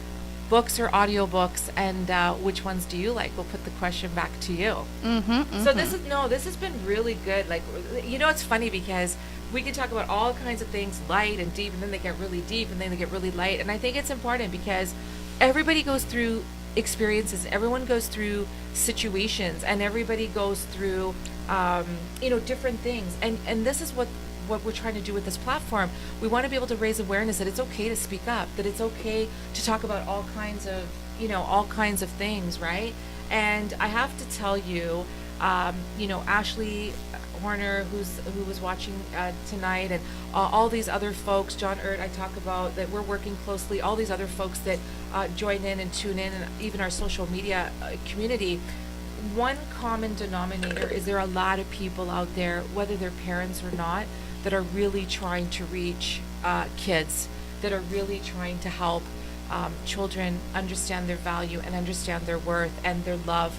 books or audiobooks, and which ones do you like? We'll put the question back to you. Mm-hmm. So, this has been really good. Like, you know, it's funny because we can talk about all kinds of things, light and deep, and then they get really deep, and then they get really light. And I think it's important because everybody goes through experiences, everyone goes through situations, and everybody goes through different things, and this is what we're trying to do with this platform. We want to be able to raise awareness that it's okay to speak up, that it's okay to talk about all kinds of things, right? And I have to tell you, Ashley Horner, who was watching tonight, and all these other folks, John Ert, I talk about that we're working closely, all these other folks that join in and tune in, and even our social media community. One common denominator is there are a lot of people out there, whether they're parents or not, that are really trying to reach kids, that are really trying to help children understand their value and understand their worth and their love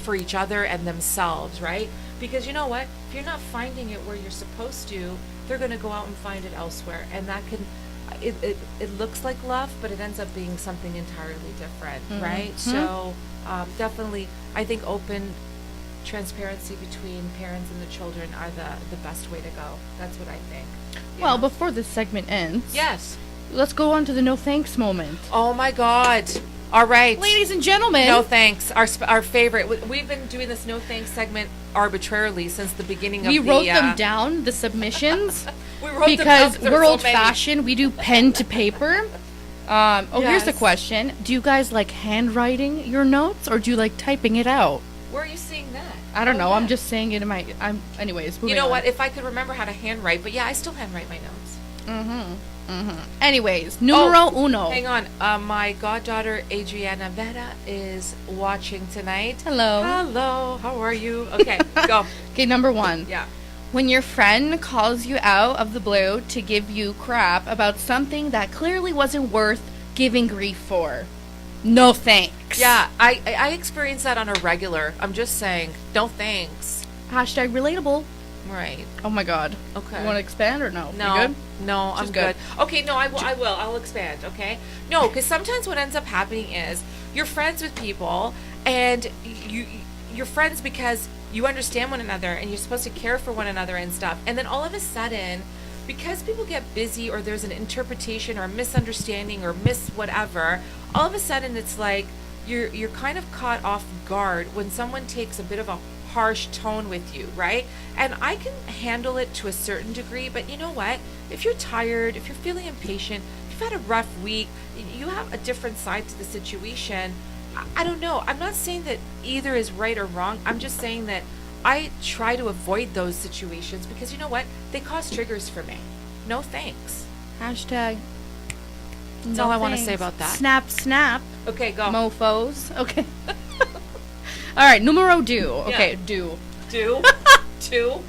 for each other and themselves, right? Because you know what? If you're not finding it where you're supposed to, they're going to go out and find it elsewhere. And that can, it looks like love, but it ends up being something entirely different, right? So definitely, I think open transparency between parents and the children are the best way to go. That's what I think. you Well, know? before this segment ends, Yes. let's go on to the no thanks moment. Oh my God. All right. Ladies and gentlemen, No thanks. Our favorite. We've been doing this no thanks segment arbitrarily since the beginning of we the. wrote them down, the submissions, We wrote because them down. we're There's so old many. fashioned. We do pen to paper. Here's the Yes. question: do you guys like handwriting your notes, or do you like typing it out? Where are you seeing that? I don't Oh, know. I'm yeah. just saying it in my. Anyways. You moving know on. what? If I could remember how to handwrite, but yeah, I still handwrite my notes. Anyways, numero uno. Hang on. My goddaughter Adriana Vera is watching tonight. Hello. Hello. How are you? Okay, go. Okay, number one. Yeah. When your friend calls you out of the blue to give you crap about something that clearly wasn't worth giving grief for. No thanks. Yeah, I experience that on a regular. I'm just saying. No thanks. Hashtag relatable. Right. Oh my god. Okay. You want to expand or no? No, You good? no, I'm She's good. good. Okay, no, I will. I'll expand. Okay, no, because sometimes what ends up happening is you're friends with people, and you're friends because you understand one another, and you're supposed to care for one another and stuff. And then all of a sudden, because people get busy, or there's an interpretation or a misunderstanding or whatever, all of a sudden it's like you're kind of caught off guard when someone takes a bit of a harsh tone with you, right? And I can handle it to a certain degree, but you know what? If you're tired, if you're feeling impatient, if you've had a rough week, you have a different side to the situation. I don't know. I'm not saying that either is right or wrong. I'm just saying that I try to avoid those situations because you know what? They cause triggers for me. No thanks. Hashtag. That's no all I want to thanks. say about that. Snap, snap. Okay, go. Mofos. Okay. All right, numero do. Okay, do. Do. Two.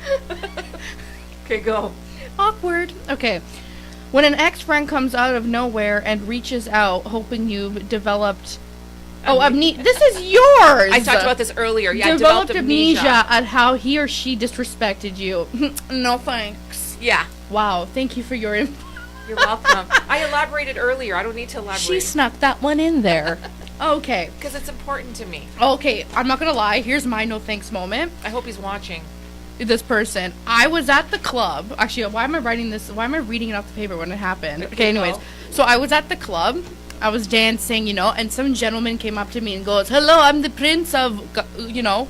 Okay, go. Awkward. Okay. When an ex-friend comes out of nowhere and reaches out, hoping you've developed... This is yours! I talked about this earlier. Yeah, developed amnesia at how he or she disrespected you. No thanks. Yeah. Wow, thank you for your info. You're welcome. I elaborated earlier. I don't need to elaborate. She snuck that one in there. Okay. Because it's important to me. Okay, I'm not gonna lie. Here's my no thanks moment. I hope he's watching. This person. I was at the club. Actually, why am I writing this? Why am I reading it off the paper when it happened? Okay, anyways. So I was at the club. I was dancing, and some gentleman came up to me and goes, "Hello, I'm the prince of,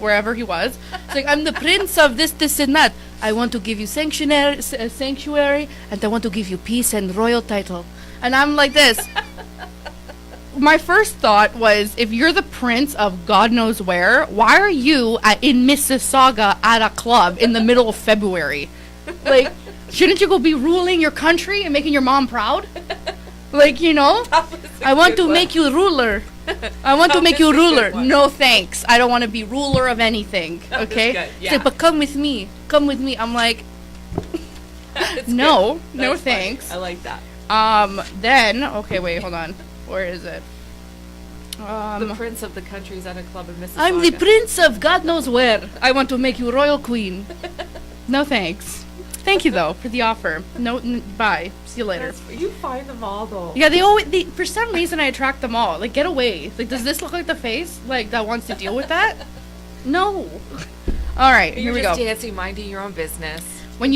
wherever he was. It's like, I'm the prince of this, and that. I want to give you sanctuary, and I want to give you peace and royal title." And I'm like this. My first thought was, if you're the prince of God knows where, why are you in Mississauga at a club in the middle of February? Like, shouldn't you go be ruling your country and making your mom proud? Like, I want to make you ruler. I want to make you ruler. No thanks. I don't want to be ruler of anything. Okay? Good, yeah. Say, but come with me. Come with me. I'm like, no That's thanks. Funny. I like that. Then, okay, wait, hold on. Where is it? The prince of the country's at a club in Mississauga. I'm the prince of God knows where. I want to make you royal queen. No thanks. Thank you though for the offer. No, bye. See you later. You find them all though. Yeah, for some reason I attract them all. Like, get away. Like, does this look like the face that wants to deal with that? No. All right, here we go. You're just dancing, minding your own business. When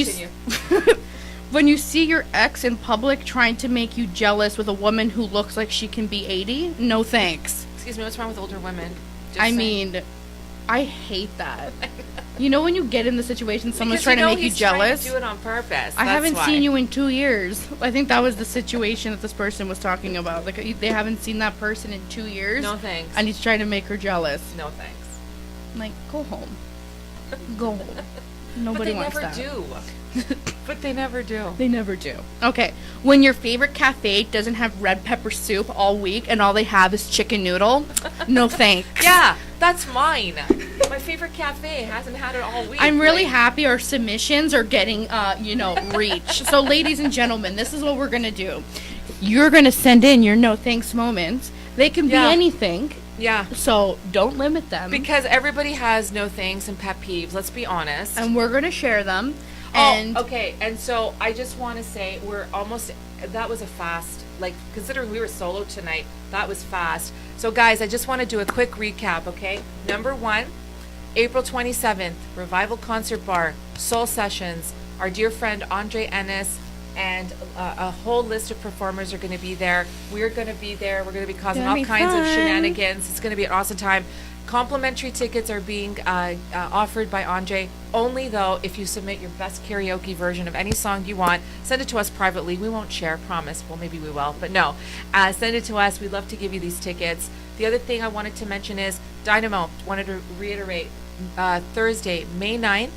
when you see your ex in public trying to make you jealous with a woman who looks like she can be 80, no thanks. Excuse me, what's wrong with older women? I hate that. When you get in the situation, someone's Because trying to make you jealous. Trying to do it on purpose. I haven't seen you in 2 years. I think that was the situation that this person was talking about. Like, they haven't seen that person in 2 years. No thanks. And he's trying to make her jealous. No thanks. I'm like, go home. Go home. Nobody wants that. But they never do. They never do. Okay. When your favorite cafe doesn't have red pepper soup all week and all they have is chicken noodle, no thanks. Yeah, that's mine. My favorite cafe hasn't had it all week. I'm really happy our submissions are getting, reach. So, ladies and gentlemen, this is what we're going to do. You're going to send in your no thanks moments. They can be anything. Yeah. So, don't limit them. Because everybody has no thanks and pet peeves, let's be honest. And we're going to share them. Okay. And so I just want to say that was a fast, considering we were solo tonight, that was fast. So guys, I just want to do a quick recap, okay? Number 1, April 27th, Revival Concert Bar, Soul Sessions, our dear friend Andre Ennis, and a whole list of performers are going to be there. We're going to be there. We're going to be causing all kinds of shenanigans. It's going to be an awesome time. Complimentary tickets are being offered by Andre, only though if you submit your best karaoke version of any song you want. Send it to us privately. We won't share, promise. Well, maybe we will, but no. Send it to us. We'd love to give you these tickets. The other thing I wanted to mention is Dynamo. Wanted to reiterate, Thursday, May 9th.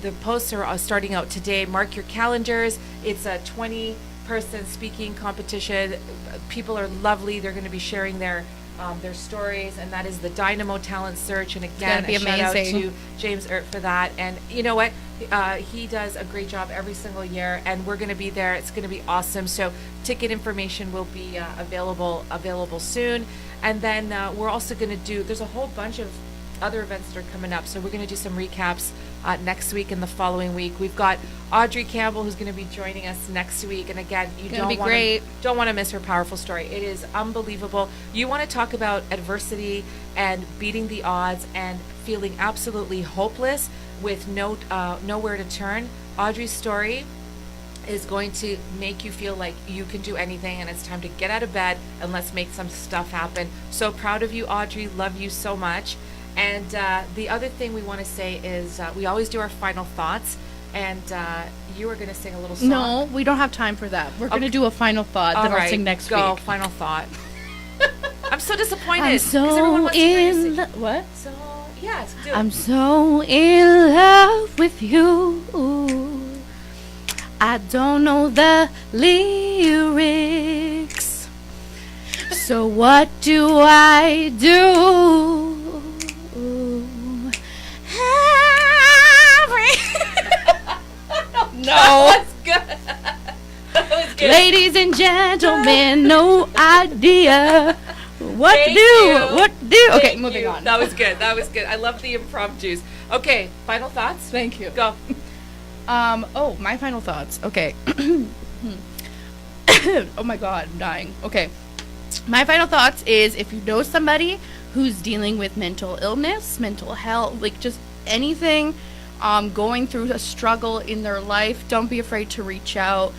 The posts are starting out today. Mark your calendars. It's a 20-person speaking competition. People are lovely. They're going to be sharing their stories, and that is the Dynamo Talent Search. And again, a shout out to James Ert for that. And you know what? He does a great job every single year, and we're going to be there. It's going to be awesome. So ticket information will be available soon. And then we're also going to do. There's a whole bunch of other events that are coming up, so we're going to do some recaps next week and the following week. We've got Audrey Campbell who's going to be joining us next week, and again, you don't want to miss her powerful story. It is unbelievable. You want to talk about adversity and beating the odds and feeling absolutely hopeless with nowhere to turn. Audrey's story is going to make you feel like you can do anything, and it's time to get out of bed and let's make some stuff happen. So proud of you, Audrey. Love you so much. And the other thing we want to say is we always do our final thoughts, and you are going to sing a little song. No, we don't have time for that. We're going to do a final thought that I'll sing next week. Go, final thought. I'm so disappointed. I'm so in love. What? So, yes, do it. I'm so in love with you. I don't know the lyrics. So what do I do? No. That's good. That was good. Ladies and gentlemen, no idea what Thank to do. you. What to do. Okay, Thank moving you. on. That was good. That was good. I love the impromptus. Okay, final thoughts? Thank you. Go. Oh, my final thoughts. Okay. Oh my god, I'm dying. Okay. My final thoughts is if you know somebody who's dealing with mental illness, mental health, like just anything, going through a struggle in their life, don't be afraid to reach out.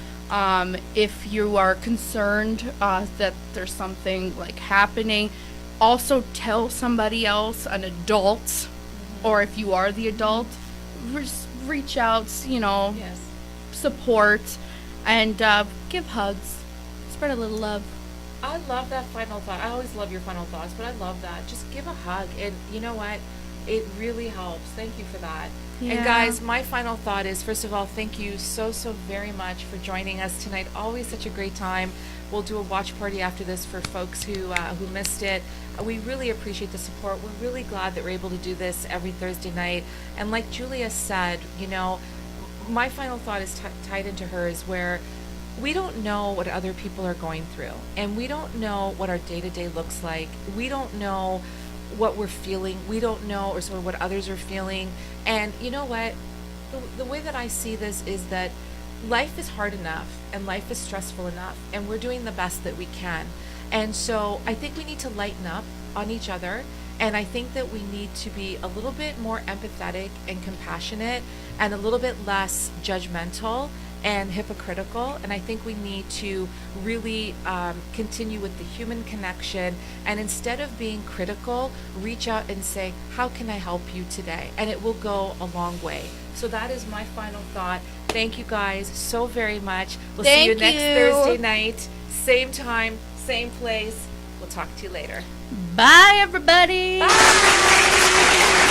If you are concerned that there's something like happening, also tell somebody else, an adult, or if you are the adult, reach out, Yes. support, and give hugs. Spread a little love. I love that final thought. I always love your final thoughts, but I love that. Just give a hug. And you know what? It really helps. Thank you for that. And Yeah. guys, my final thought is, first of all, thank you so very much for joining us tonight. Always such a great time. We'll do a watch party after this for folks who missed it. We really appreciate the support. We're really glad that we're able to do this every Thursday night. And like Julia said, my final thought is tied into hers, where we don't know what other people are going through, and we don't know what our day-to-day looks like. We don't know what we're feeling. We don't know or sort of what others are feeling. And you know what? The way that I see this is that life is hard enough and life is stressful enough, and we're doing the best that we can. And so I think we need to lighten up on each other, and I think that we need to be a little bit more empathetic and compassionate and a little bit less judgmental and hypocritical. And I think we need to really continue with the human connection, and instead of being critical, reach out and say, how can I help you today? And it will go a long way. So that is my final thought. Thank you guys so very much. We'll see you Thank next you. Thursday night, same time, same place. We'll talk to you later. Bye, everybody. Bye.